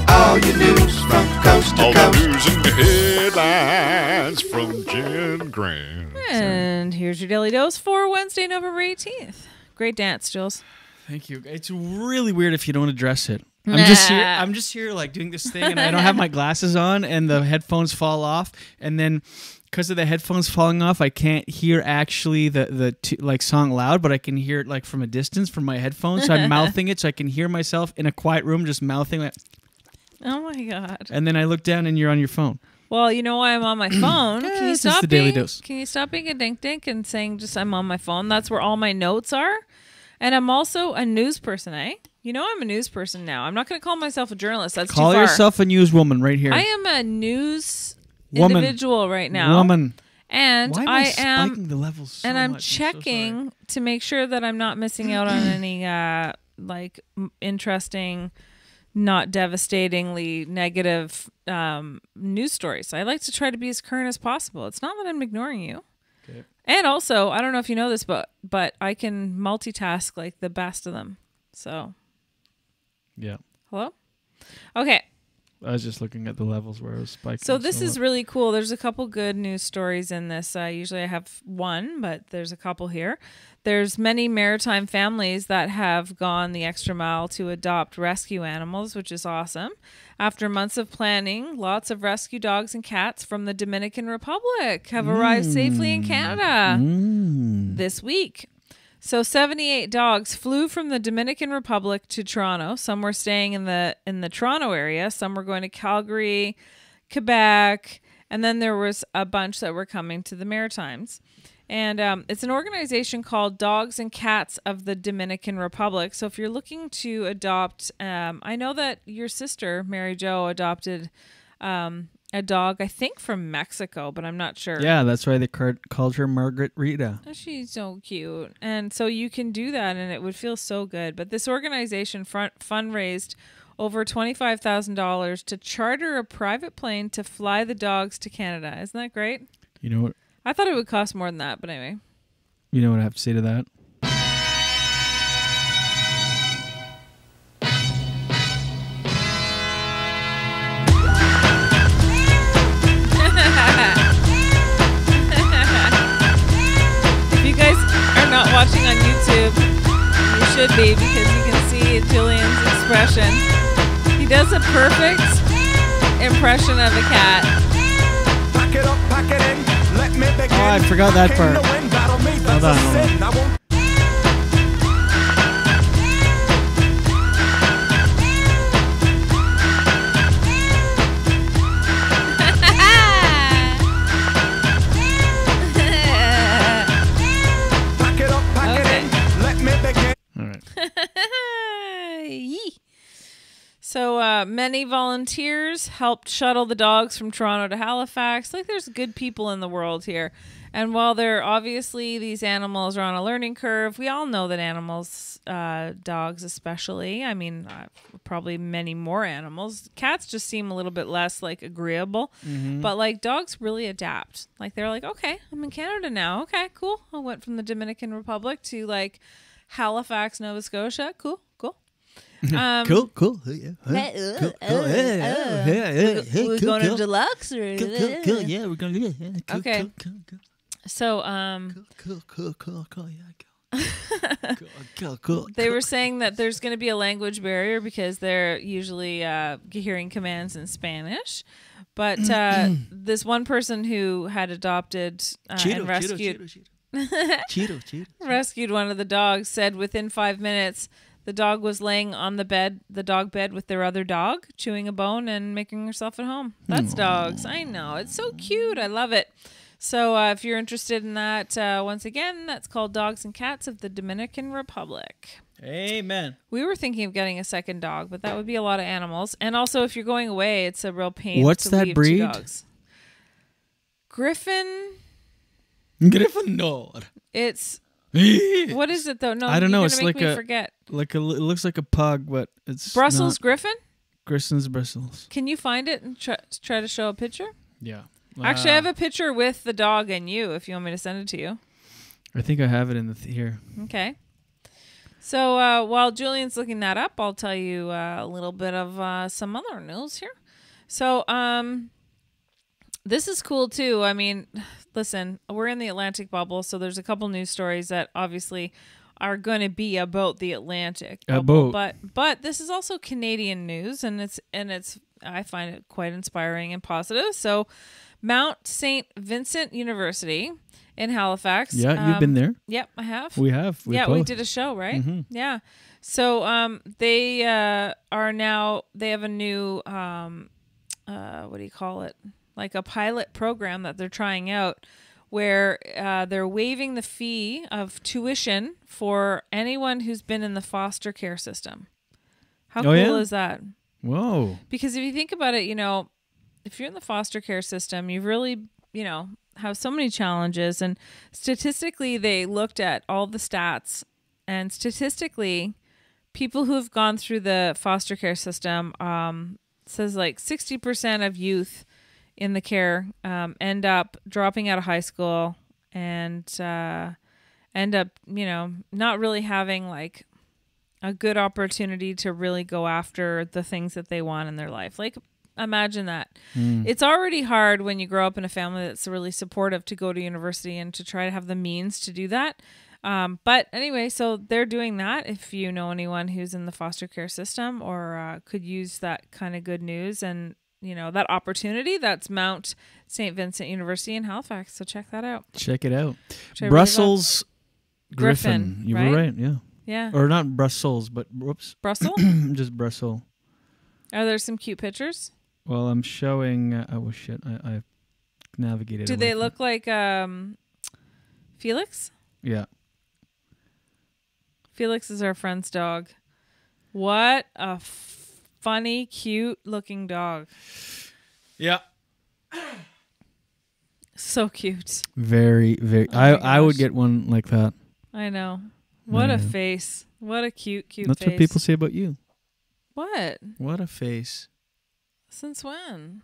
All your news from coast to coast. All the news and headlines from Jen Grant. And here's your daily dose for Wednesday, November 18th. Great dance, Jules. Thank you. It's really weird if you don't address it. I'm just here like doing this thing, and I don't have my glasses on, and the headphones fall off, and then because of the headphones falling off, I can't hear actually the song loud, but I can hear it like from a distance from my headphones. So I'm mouthing it, so I can hear myself in a quiet room just mouthing it. Oh my god! And then I look down, and you're on your phone. Well, you know why I'm on my phone. Can you it's just stop the Daily being? Dose. Can you stop being a dink dink and saying just I'm on my phone? That's where all my notes are. And I'm also a news person, eh? You know I'm a news person now. I'm not going to call myself a journalist. That's Call too far. yourself a newswoman right here. I am a news Woman. individual right now. Woman. And Why am I spiking the levels so and I'm much? checking to make sure that I'm not missing out on any interesting, not devastatingly negative news stories. I like to try to be as current as possible. It's not that I'm ignoring you. Okay. And also, I don't know if you know this, but I can multitask like the best of them. So, Yeah. hello? Okay. I was just looking at the levels where I was spiking. So this is much. really cool. There's a couple good news stories in this. Usually I have one, but there's a couple here. There's many maritime families that have gone the extra mile to adopt rescue animals, which is awesome. After months of planning, lots of rescue dogs and cats from the Dominican Republic have arrived safely in Canada this week. So 78 dogs flew from the Dominican Republic to Toronto. Some were staying in the Toronto area. Some were going to Calgary, Quebec, and then there was a bunch that were coming to the Maritimes. And it's an organization called Dogs and Cats of the Dominican Republic. So if you're looking to adopt, I know that your sister, Mary Jo, adopted a dog, I think from Mexico, but I'm not sure. Yeah, that's why they called her Margaret Rita. Oh, she's so cute. And so you can do that and it would feel so good. But this organization fundraised over $25,000 to charter a private plane to fly the dogs to Canada. Isn't that great? You know what? I thought it would cost more than that, but anyway. You know what I have to say to that? If you guys are not watching on YouTube, you should be because you can see Julian's expression. He does a perfect impression of a cat. Pack it up, pack it in. Let me begin. Oh, I forgot that part. Hold on. Pack it up, pack it in. Let me begin. All right. Yee. So many volunteers helped shuttle the dogs from Toronto to Halifax. Like there's good people in the world here. And while they're obviously these animals are on a learning curve, we all know that animals, dogs especially, I mean, probably many more animals. Cats just seem a little bit less like agreeable, but like dogs really adapt. Like they're like, okay, I'm in Canada now. Okay, cool. I went from the Dominican Republic to like Halifax, Nova Scotia. Cool. Cool. We're going to Deluxe or Cool. Yeah, we're going to do it. Cool, Okay. Cool. So Cool. they were saying that there's going to be a language barrier because they're usually hearing commands in Spanish. But this one person who had adopted and rescued rescued one of the dogs said within 5 minutes the dog was laying on the dog bed with their other dog, chewing a bone and making herself at home. That's dogs. I know. It's so cute. I love it. So if you're interested in that, once again, that's called Dogs and Cats of the Dominican Republic. Amen. We were thinking of getting a second dog, but that would be a lot of animals. And also, if you're going away, it's a real pain. What's to that leave breed? 2 dogs. Griffin. Gryffindor. It's what is it though? No, I don't know. You're It's gonna make like me a forget. It looks like a pug, but it's Brussels not. Griffin. Grisson's bristles. Can you find it and try to show a picture? Yeah. Actually, I have a picture with the dog and you. If you want me to send it to you. I think I have it in the here. Okay. So while Julian's looking that up, I'll tell you a little bit of some other news here. So this is cool too. I mean, listen, we're in the Atlantic bubble, so there's a couple news stories that obviously are going to be about the Atlantic bubble, but this is also Canadian news, and it's I find it quite inspiring and positive. So Mount St. Vincent University in Halifax. Yeah, you've been there. Yep, I have. We have. We did a show, right? Mm-hmm. Yeah. So they are now, they have a new what do you call it? like a pilot program that they're trying out where they're waiving the fee of tuition for anyone who's been in the foster care system. How cool is that? Whoa. Because if you think about it, if you're in the foster care system, you really, have so many challenges. And statistically, they looked at all the stats. And statistically, people who have gone through the foster care system says like 60% of youth in the care end up dropping out of high school and end up, not really having like a good opportunity to really go after the things that they want in their life. Like, imagine that. It's already hard when you grow up in a family that's really supportive to go to university and to try to have the means to do that. But anyway, so they're doing that. If you know anyone who's in the foster care system or could use that kind of good news and, that opportunity, that's Mount St. Vincent University in Halifax. So check that out. Check it out. Brussels Griffin. You were right, yeah. Yeah. Or not Brussels, but whoops. Brussels? Just Brussels. Are there some cute pictures? Well, I'm showing... oh, shit. I navigated. Do they look like Felix? Yeah. Felix is our friend's dog. What a funny, cute-looking dog. Yeah. So cute. Very, very... I would get one like that. I know. What a face. What a cute face. That's what people say about you. What? What a face. Since when?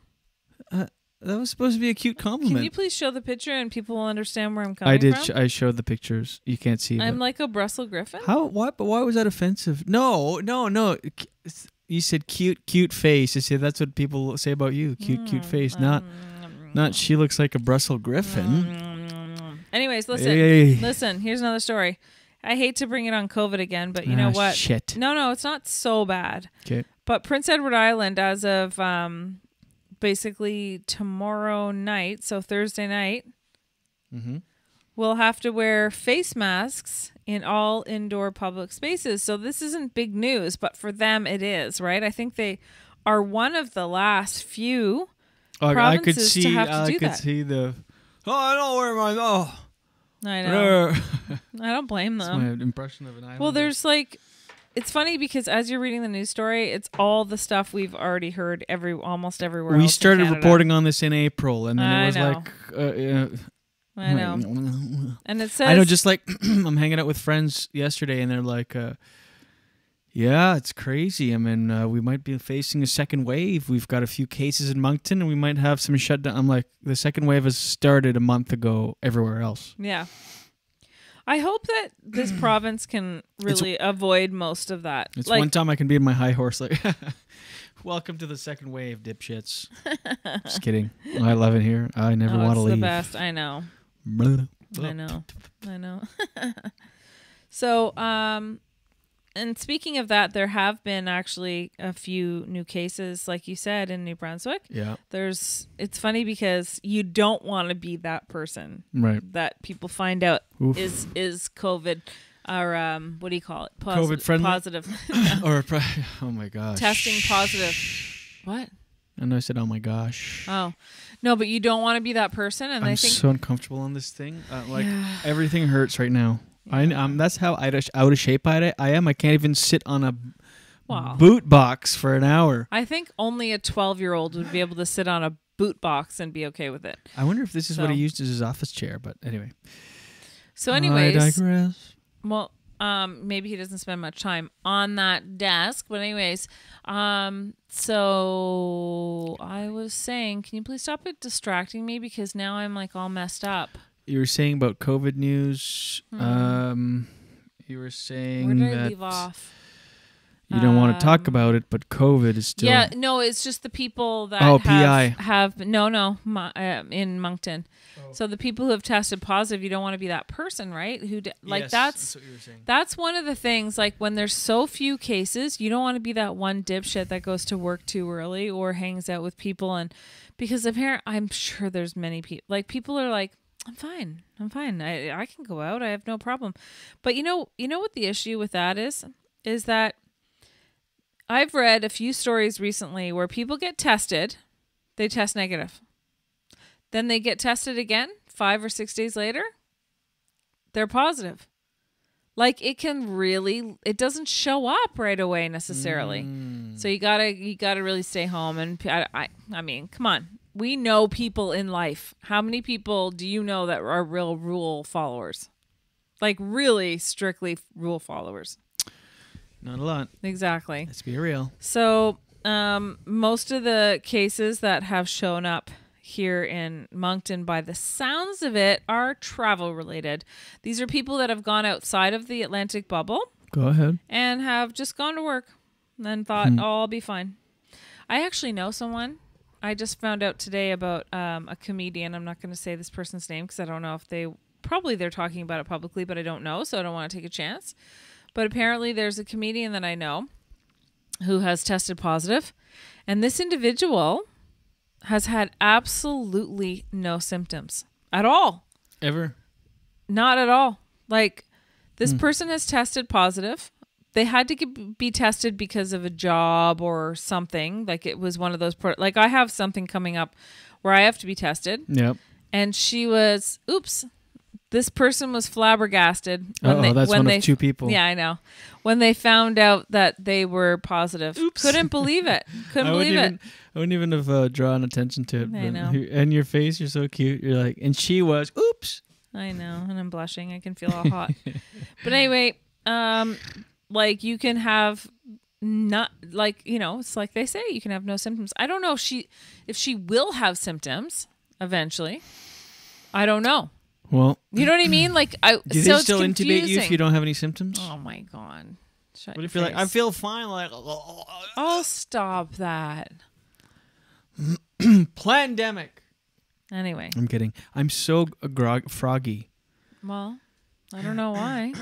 That was supposed to be a cute compliment. Can you please show the picture and people will understand where I'm coming from? I showed the pictures. You can't see. I'm like a Brussels Griffin? What? But why was that offensive? No. You said cute face. I said that's what people say about you. Cute face. Not she looks like a Brussels Griffin. Anyways, listen. Hey. Listen, here's another story. I hate to bring it on COVID again, but you know what? Shit. No, it's not so bad. Okay. But Prince Edward Island, as of basically tomorrow night, so Thursday night, will have to wear face masks in all indoor public spaces. So this isn't big news, but for them it is, right? I think they are one of the last few provinces to have to do that. I could see the... Oh, I don't wear my... Oh. I know. I don't blame them. That's my impression of an island. Well, there's like... It's funny because as you're reading the news story, it's all the stuff we've already heard almost everywhere else. We started reporting on this in April, and then it was like... I know. And it says... I know, just like I'm hanging out with friends yesterday, and they're like, yeah, it's crazy. I mean, we might be facing a second wave. We've got a few cases in Moncton, and we might have some shutdown. I'm like, the second wave has started a month ago everywhere else. Yeah. I hope that this province can really avoid most of that. It's one time I can be in my high horse like, welcome to the second wave, dipshits. Just kidding. I love it here. I never want to leave. It's the best. I know. I know. So, and speaking of that, there have been actually a few new cases, like you said, in New Brunswick. Yeah. It's funny because you don't want to be that person. Right. That people find out is COVID, or what do you call it? COVID friendly? Positive. Or, oh my gosh. Testing positive. What? And I said, oh my gosh. Oh. No, but you don't want to be that person. And I'm so uncomfortable on this thing. Everything hurts right now. Yeah. That's how out of shape I am. I can't even sit on a boot box for an hour. I think only a 12-year-old would be able to sit on a boot box and be okay with it. I wonder if this is what he used as his office chair, but anyway. So anyways. I digress. Well, maybe he doesn't spend much time on that desk, but anyways. So I was saying, can you please stop it distracting me because now I'm like all messed up. You were saying about COVID news. You were saying where did I leave off? You don't want to talk about it, but COVID is still... Yeah, no, it's just the people that have in Moncton. Oh. So the people who have tested positive, you don't want to be that person, right? Yes, that's what you were saying. That's one of the things, like when there's so few cases, you don't want to be that one dipshit that goes to work too early or hangs out with people. And because I'm sure there's many people, like people are like, I'm fine. I can go out. I have no problem. But you know what the issue with that is that I've read a few stories recently where people get tested, they test negative. Then they get tested again 5 or 6 days later. They're positive. Like it doesn't show up right away necessarily. So you gotta really stay home. And I mean, come on. We know people in life. How many people do you know that are real rule followers? Like really strictly rule followers? Not a lot. Exactly. Let's be real. So most of the cases that have shown up here in Moncton, by the sounds of it, are travel related. These are people that have gone outside of the Atlantic bubble. Go ahead. And have just gone to work and thought, oh, I'll be fine. I actually know someone. I just found out today about a comedian. I'm not going to say this person's name because I don't know if they're talking about it publicly, but I don't know, so I don't want to take a chance. But apparently there's a comedian that I know who has tested positive, and this individual has had absolutely no symptoms at all. Ever? Not at all. Like, this person has tested positive. They had to be tested because of a job or something. Like, it was one of those... like, I have something coming up where I have to be tested. Yep. And she was... Oops. This person was flabbergasted. That's one of 2 people. Yeah, I know. When they found out that they were positive. Oops. Couldn't believe it. Couldn't believe it. I wouldn't even have drawn attention to it. I know. And your face, you're so cute. You're like, and she was, oops. I know, and I'm blushing. I can feel all hot. But anyway, like you can have not, like, you know, it's like they say, you can have no symptoms. I don't know if she will have symptoms eventually. I don't know. Well, you know what I mean? Like, do they still intubate you if you don't have any symptoms? Oh my God. What if you're like, I feel fine? Like, oh, stop that. Plandemic. Anyway. I'm kidding. I'm so froggy. Well, I don't know why.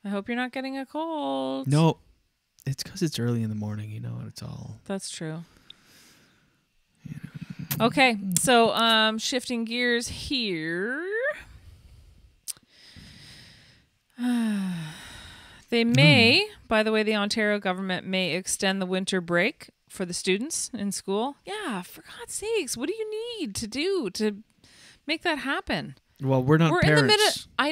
I hope you're not getting a cold. No, it's because it's early in the morning, you know, and it's all... That's true. Okay, so shifting gears here. They may, by the way, the Ontario government may extend the winter break for the students in school. Yeah, for God's sakes, what do you need to do to make that happen? Well, we're not parents. In the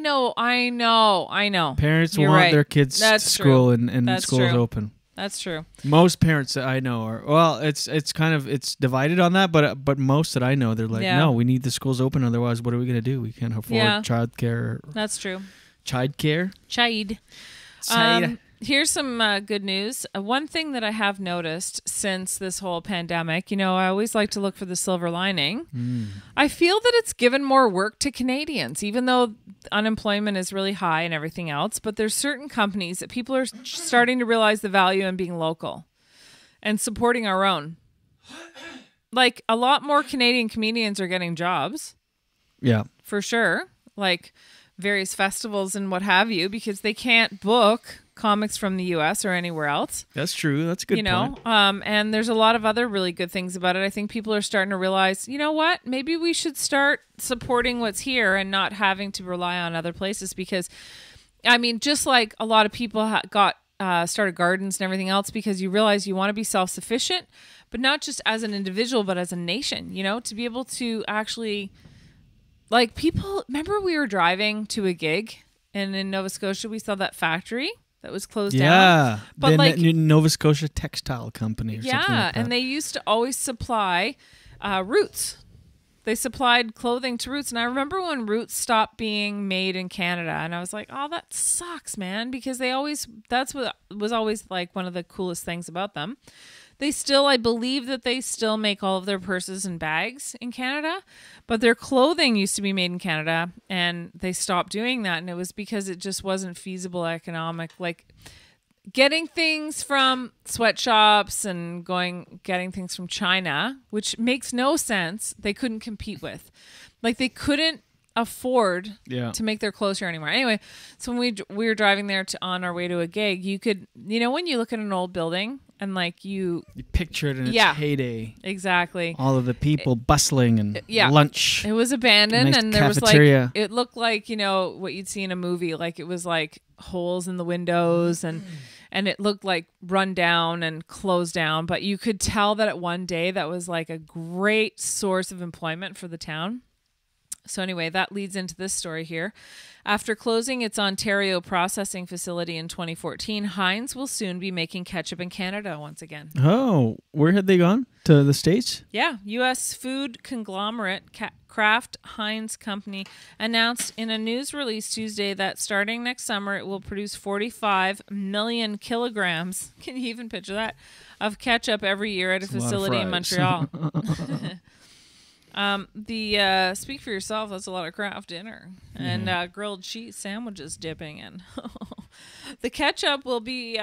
middle. I know. Parents You're want right. their kids to school and school's true. open. That's true. Most parents that I know are, well, it's divided on that, but most that I know, they're like, no, we need the schools open, otherwise what are we going to do? We can't afford childcare. That's true. Childcare? Child. Here's some good news. One thing that I have noticed since this whole pandemic, you know, I always like to look for the silver lining. I feel that it's given more work to Canadians, even though unemployment is really high and everything else. But there's certain companies that people are starting to realize the value in being local and supporting our own. Like, a lot more Canadian comedians are getting jobs. Yeah. For sure. Like various festivals and what have you, because they can't book comics from the US or anywhere else. That's true. That's a good point. And there's a lot of other really good things about it. I think people are starting to realize, you know what? Maybe we should start supporting what's here and not having to rely on other places, because, I mean, just like a lot of people started gardens and everything else because you realize you want to be self-sufficient, but not just as an individual, but as a nation, you know, to be able to actually, like, people, remember we were driving to a gig and in Nova Scotia, we saw that factory that was closed down. Yeah, but like Nova Scotia Textile Company or something like that. And they used to always supply Roots. They supplied clothing to Roots. And I remember when Roots stopped being made in Canada, and I was like, oh, that sucks, man, because that's what was always like one of the coolest things about them. I believe that they still make all of their purses and bags in Canada, but their clothing used to be made in Canada, and they stopped doing that. And it was because it just wasn't feasible economic. Like, getting things from sweatshops and getting things from China, which makes no sense, they couldn't compete with. Like, they couldn't afford to make their clothes here anymore. Anyway, so when we were driving there on our way to a gig, you could, you know, when you look at an old building and like you picture it in its heyday. Exactly. All of the people bustling and lunch. It was abandoned, nice and there cafeteria. was like, it looked like, you know, what you'd see in a movie. Like, it was like holes in the windows and and it looked like run down and closed down, but you could tell that at one day that was like a great source of employment for the town. So anyway, that leads into this story here. After closing its Ontario processing facility in 2014, Heinz will soon be making ketchup in Canada once again. Oh, where had they gone? To the States? Yeah, U.S. food conglomerate Kraft Heinz Company announced in a news release Tuesday that starting next summer, it will produce 45 million kilograms, can you even picture that, of ketchup every year at a facility in Montreal. Speak for yourself, that's a lot of Kraft dinner. And grilled cheese sandwiches dipping in. The ketchup will be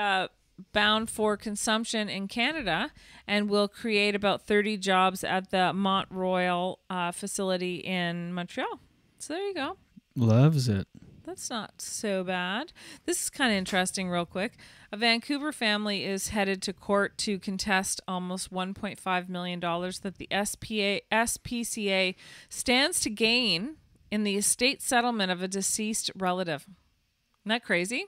bound for consumption in Canada and will create about 30 jobs at the Mont Royal facility in Montreal. So there you go. Loves it. That's not so bad. This is kind of interesting real quick. A Vancouver family is headed to court to contest almost $1.5 million that the SPCA stands to gain in the estate settlement of a deceased relative. Isn't that crazy?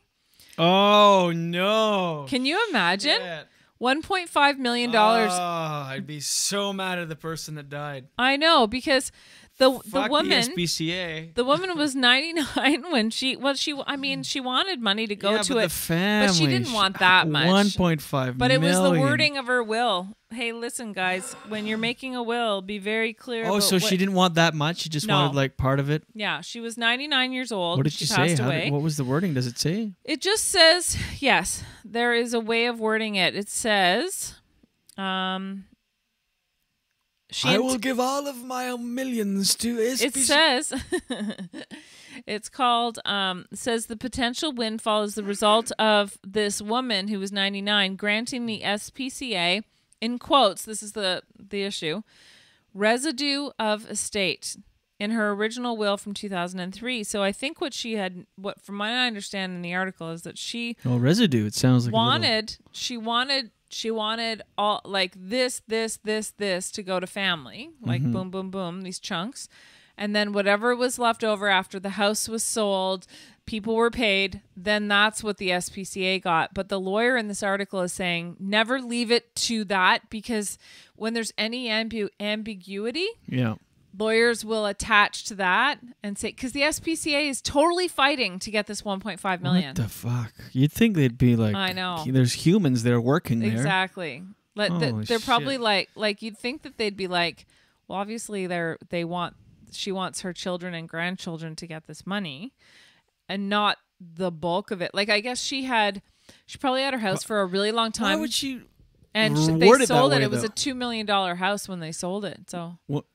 Oh, no. Can you imagine? Shit. $1.5 million. Oh, I'd be so mad at the person that died. I know, because the woman, the SPCA. The woman was 99 when she wanted money to go to but it, the family, but she didn't want that much. 1.5 But it was the million. wording of her will. Hey, listen, guys, when you're making a will, be very clear. Oh, about so she didn't want that much? She just wanted like part of it? Yeah, she was 99 years old. What did she she passed say? away. What was the wording? Does it say? It just says, yes, there is a way of wording it. It says, I will give all of my millions to SPCA. It says, it's called, says the potential windfall is the result of this woman who was 99 granting the SPCA, in quotes, this is the issue, residue of estate in her original will from 2003. So I think what from what I understand in the article is that she residue. It sounds like she wanted all like this to go to family, like boom, boom, boom, these chunks. And then whatever was left over after the house was sold, people were paid, then that's what the SPCA got. But the lawyer in this article is saying never leave it to that, because when there's any ambiguity, lawyers will attach to that and say, because the SPCA is totally fighting to get this 1.5 million. What the fuck? You'd think they'd be like, I know. There's humans there working there. Exactly. They're probably like you'd think that they'd be like, well, obviously she wants her children and grandchildren to get this money and not the bulk of it. Like, I guess she probably had her house for a really long time. Why would she? And they sold it. It was a $2 million house when they sold it. So, well,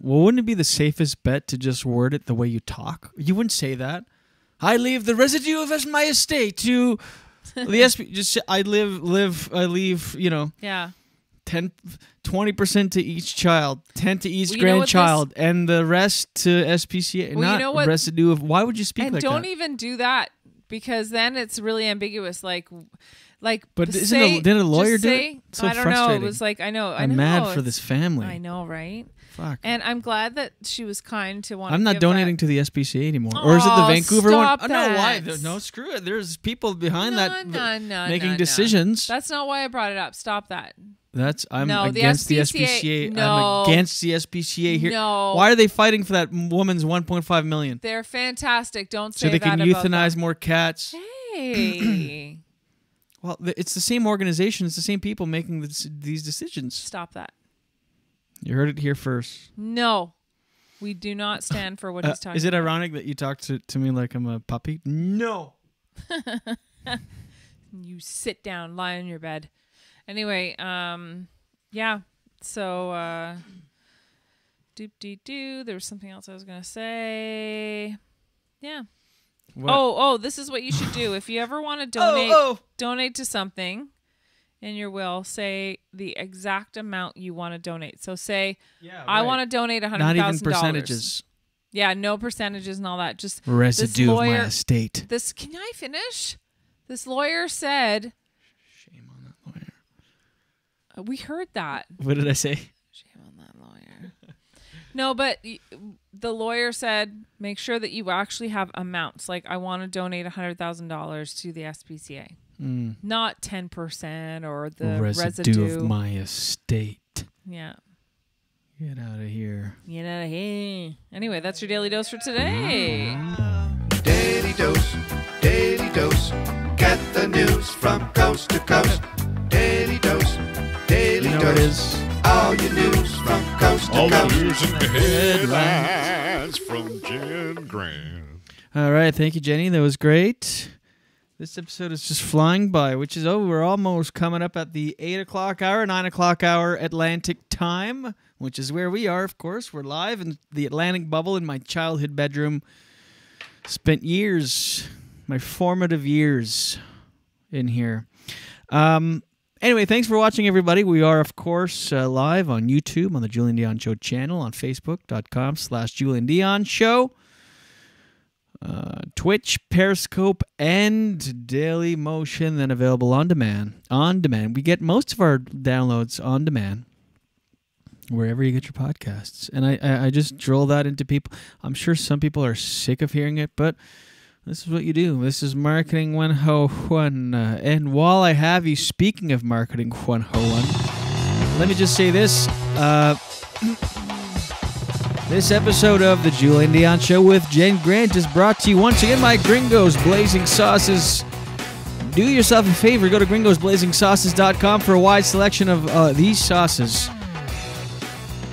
wouldn't it be the safest bet to just word it the way you talk? You wouldn't say that. I leave the residue of my estate to the SP. Just say, I leave. Yeah. 20% to each child, 10 to each grandchild, and the rest to SPCA. Well, not residue of. Why would you speak like that? And don't even do that, because then it's really ambiguous. Like. But didn't a lawyer do it? So I don't know. It was like, I know. I'm mad for this family. I know, right? Fuck. And I'm glad that she was kind to want. I'm not donating to the SPCA anymore. Or is it the Vancouver one? That. No, why? No, screw it. There's people behind making decisions. That's not why I brought it up. Stop that. I'm against the SPCA. No. I'm against the SPCA here. No. Why are they fighting for that woman's 1.5 million? They're fantastic. Don't say that. So they that can euthanize more cats. Hey. Well, it's the same organization. It's the same people making these decisions. Stop that. You heard it here first. No. We do not stand for what he's talking about. Is it ironic that you talk to me like I'm a puppy? No. You sit down, lie on your bed. Anyway, yeah. So, there was something else I was going to say. Yeah. What? Oh, this is what you should do. If you ever want to donate to something in your will, say the exact amount you want to donate. So say, I want to donate $100,000. Not even percentages. Yeah, no percentages and all that. Just residue of my estate. Can I finish? This lawyer said. Shame on that lawyer. We heard that. What did I say? Shame on that lawyer. No, but the lawyer said, make sure that you actually have amounts. Like, I want to donate $100,000 to the SPCA. Not 10% or the residue of my estate. Yeah. Get out of here. Get out of here. Anyway, that's your Daily Dose for today. Daily Dose, Daily Dose. Get the news from coast to coast. Daily Dose, Daily You know Dose. what it is? All your news from coast to All the coast. news and headlines from Jen Grant. All right. Thank you, Jenny. That was great. This episode is just flying by, which is, we're almost coming up at the 8 o'clock hour, 9 o'clock hour Atlantic time, which is where we are, of course. We're live in the Atlantic bubble in my childhood bedroom. Spent years, my formative years in here. Anyway, thanks for watching, everybody. We are, of course, live on YouTube, on the Julien Dionne Show channel, on Facebook.com/Julien Dionne Show. Twitch, Periscope, and Daily Motion, then available on demand. On demand. We get most of our downloads on demand, wherever you get your podcasts. And I just drill that into people. I'm sure some people are sick of hearing it, but this is what you do. This is Marketing 101. And while I have you, speaking of Marketing 101, let me just say this. This episode of the Julien Dionne Show with Jen Grant is brought to you once again by Gringo's Blazing Sauces. Do yourself a favor, go to gringosblazingsauces.com for a wide selection of these sauces.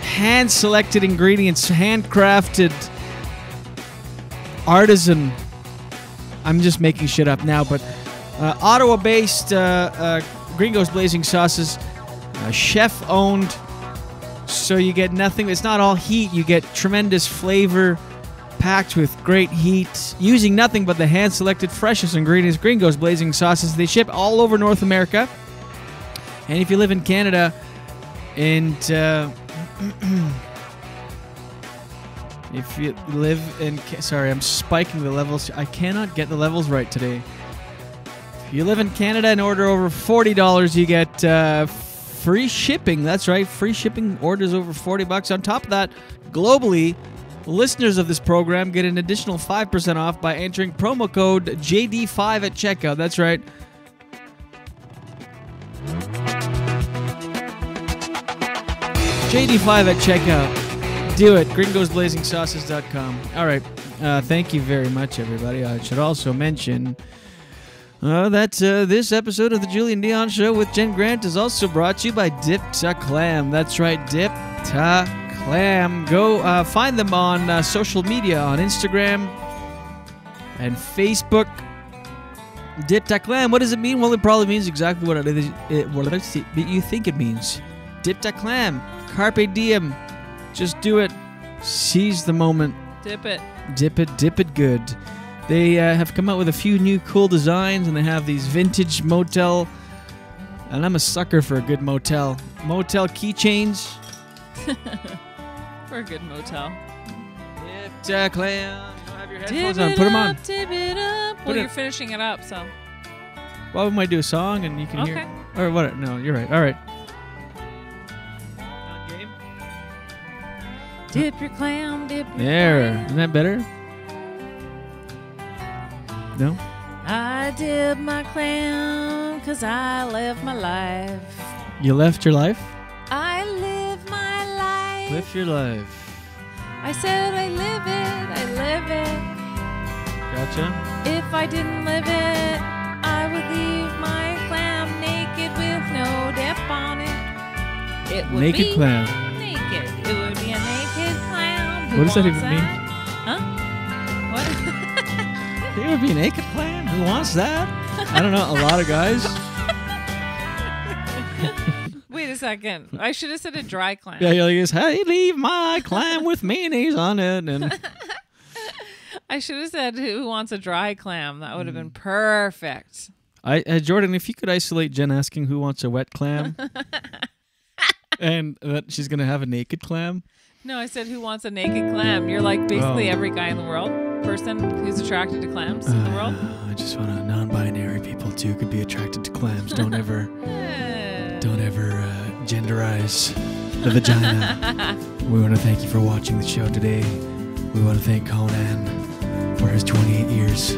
Hand-selected ingredients, handcrafted, artisan. I'm just making shit up now, but Ottawa-based Gringo's Blazing Sauces, chef-owned. So you get nothing. It's not all heat. You get tremendous flavor packed with great heat using nothing but the hand-selected freshest ingredients. Gringo's Blazing Sauces. They ship all over North America. And if you live in Canada and if you live in... Sorry, I'm spiking the levels. I cannot get the levels right today. If you live in Canada and order over $40, you get... free shipping. That's right. Free shipping, orders over $40. On top of that, globally, listeners of this program get an additional 5% off by entering promo code JD5 at checkout. That's right. JD5 at checkout. Do it. gringosblazingsauces.com. All right. Thank you very much, everybody. I should also mention... that this episode of the Julien Dionne Show with Jen Grant is also brought to you by Dip Ta Clam. That's right, Dip Ta Clam. Go find them on social media, on Instagram and Facebook. Dip Ta Clam. What does it mean? Well, it probably means exactly what you think it means. Dip Ta Clam. Carpe diem. Just do it. Seize the moment. Dip it. Dip it. Dip it good. They have come out with a few new cool designs, and they have these vintage motel, and I'm a sucker for a good motel keychains. For a good motel. Dip Ta Clam. Have your headphones Dip on. it Put them up, on. Dip it up. Well, you're finishing it up, so. Well, we might do a song, and you can hear. Or what? No, you're right. All right. Dip your clam, dip your There. clam. Isn't that better? No? I dip my clam because I live my life. You left your life? I live my life. Live your life. I said I live it. Gotcha. If I didn't live it, I would leave my clam naked with no dip on it. It would Naked be clam. naked. It would be a naked clam. Who What does that wants even mean? Huh? What? It would be a naked clam. Who wants that? I don't know. A lot of guys. Wait a second. I should have said a dry clam. Yeah, you're like, hey, leave my clam with mayonnaise on it. And I should have said who wants a dry clam. That would have been perfect. Jordan, if you could isolate Jen asking who wants a wet clam, and that she's gonna have a naked clam. No, I said who wants a naked clam. You're like basically every guy in the world, person who's attracted to clams in the world. I just want to non-binary people too could be attracted to clams. Don't ever genderize the vagina. We want to thank you for watching the show today. We want to thank Conan for his 28 years.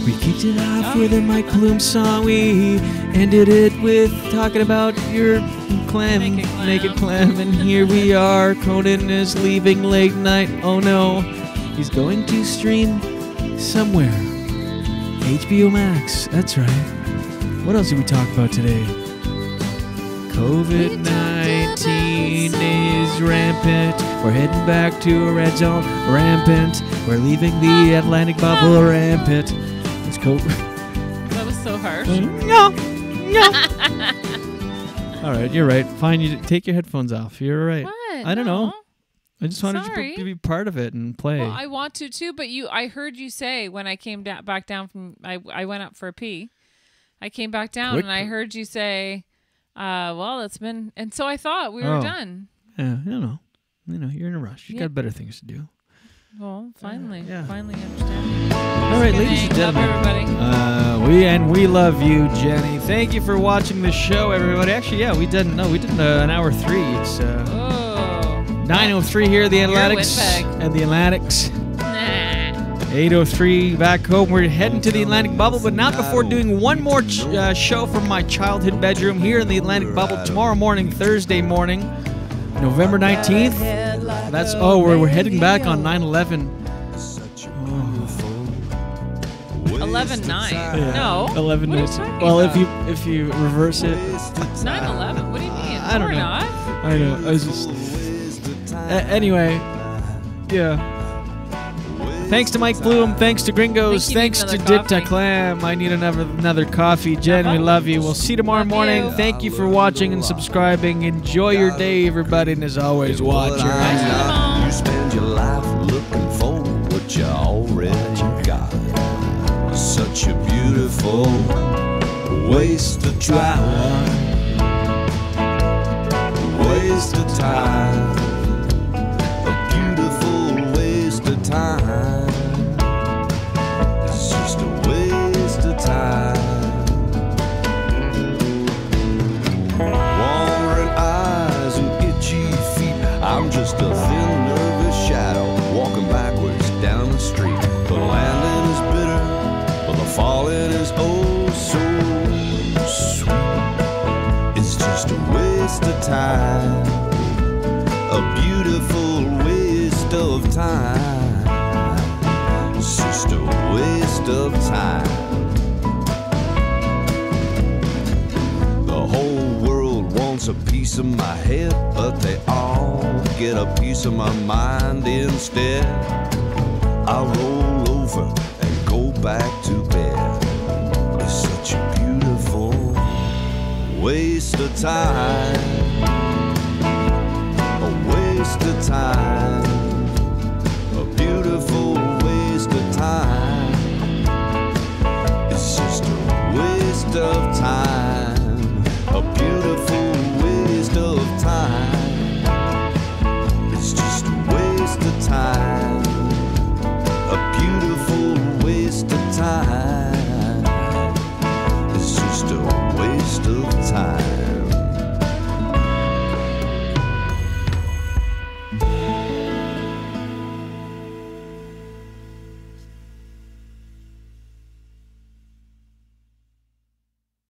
We kicked it off with a Mike Bloom song. We ended it with talking about your clam, naked clam. And here we are. Conan is leaving late night. Oh no, he's going to stream somewhere. HBO Max. That's right. What else did we talk about today? COVID-19 is rampant. We're heading back to a red zone. Rampant. We're leaving the Atlantic bubble. Rampant. It's COVID. That was so harsh. No. All right, you're right. Fine, you take your headphones off. You're right. What? I don't know. I just wanted Sorry. you to be part of it and play. Well, I want to too, but I heard you say when I came back down from, I went up for a pee. I came back down and I heard you say, well, it's been, and so I thought we were done. Yeah, you're in a rush. You got better things to do. Well, finally understand. All right, ladies and gentlemen, love everybody. We love you, Jenny. Thank you for watching the show, everybody. Actually, yeah, we did an hour 3. It's 9:03 here at the Atlantics and the Atlantics. 8:03 back home. We're heading to the Atlantic Bubble, but not before doing one more show from my childhood bedroom here in the Atlantic Bubble tomorrow morning, Thursday morning, November 19th. We're heading back on 9/11. 11/9. Yeah. No. 11 what minutes. Are you talking Well, about? if you reverse it. 9/11. What do you mean? I don't know. Not. I know. I was just. Anyway, yeah. Thanks to Mike Bloom. Thanks to Gringos. Thanks to Dita Clam. I need another coffee. Jen, we love you. We'll see you tomorrow morning. Thank you for watching and subscribing. Enjoy your day, everybody. And as always, watch your eyes. You spend your life looking for what you already got. Such a beautiful waste of time. Waste of time. A beautiful waste of time. It's just a waste of time. Wandering eyes and itchy feet. I'm just a thin, nervous shadow walking backwards down the street. The landing is bitter, but the falling is oh so sweet. It's just a waste of time. A beautiful waste of time. It's just a waste of time. The whole world wants a piece of my head, but they all get a piece of my mind instead. I roll over and go back to bed. It's such a beautiful waste of time. A waste of time. A beautiful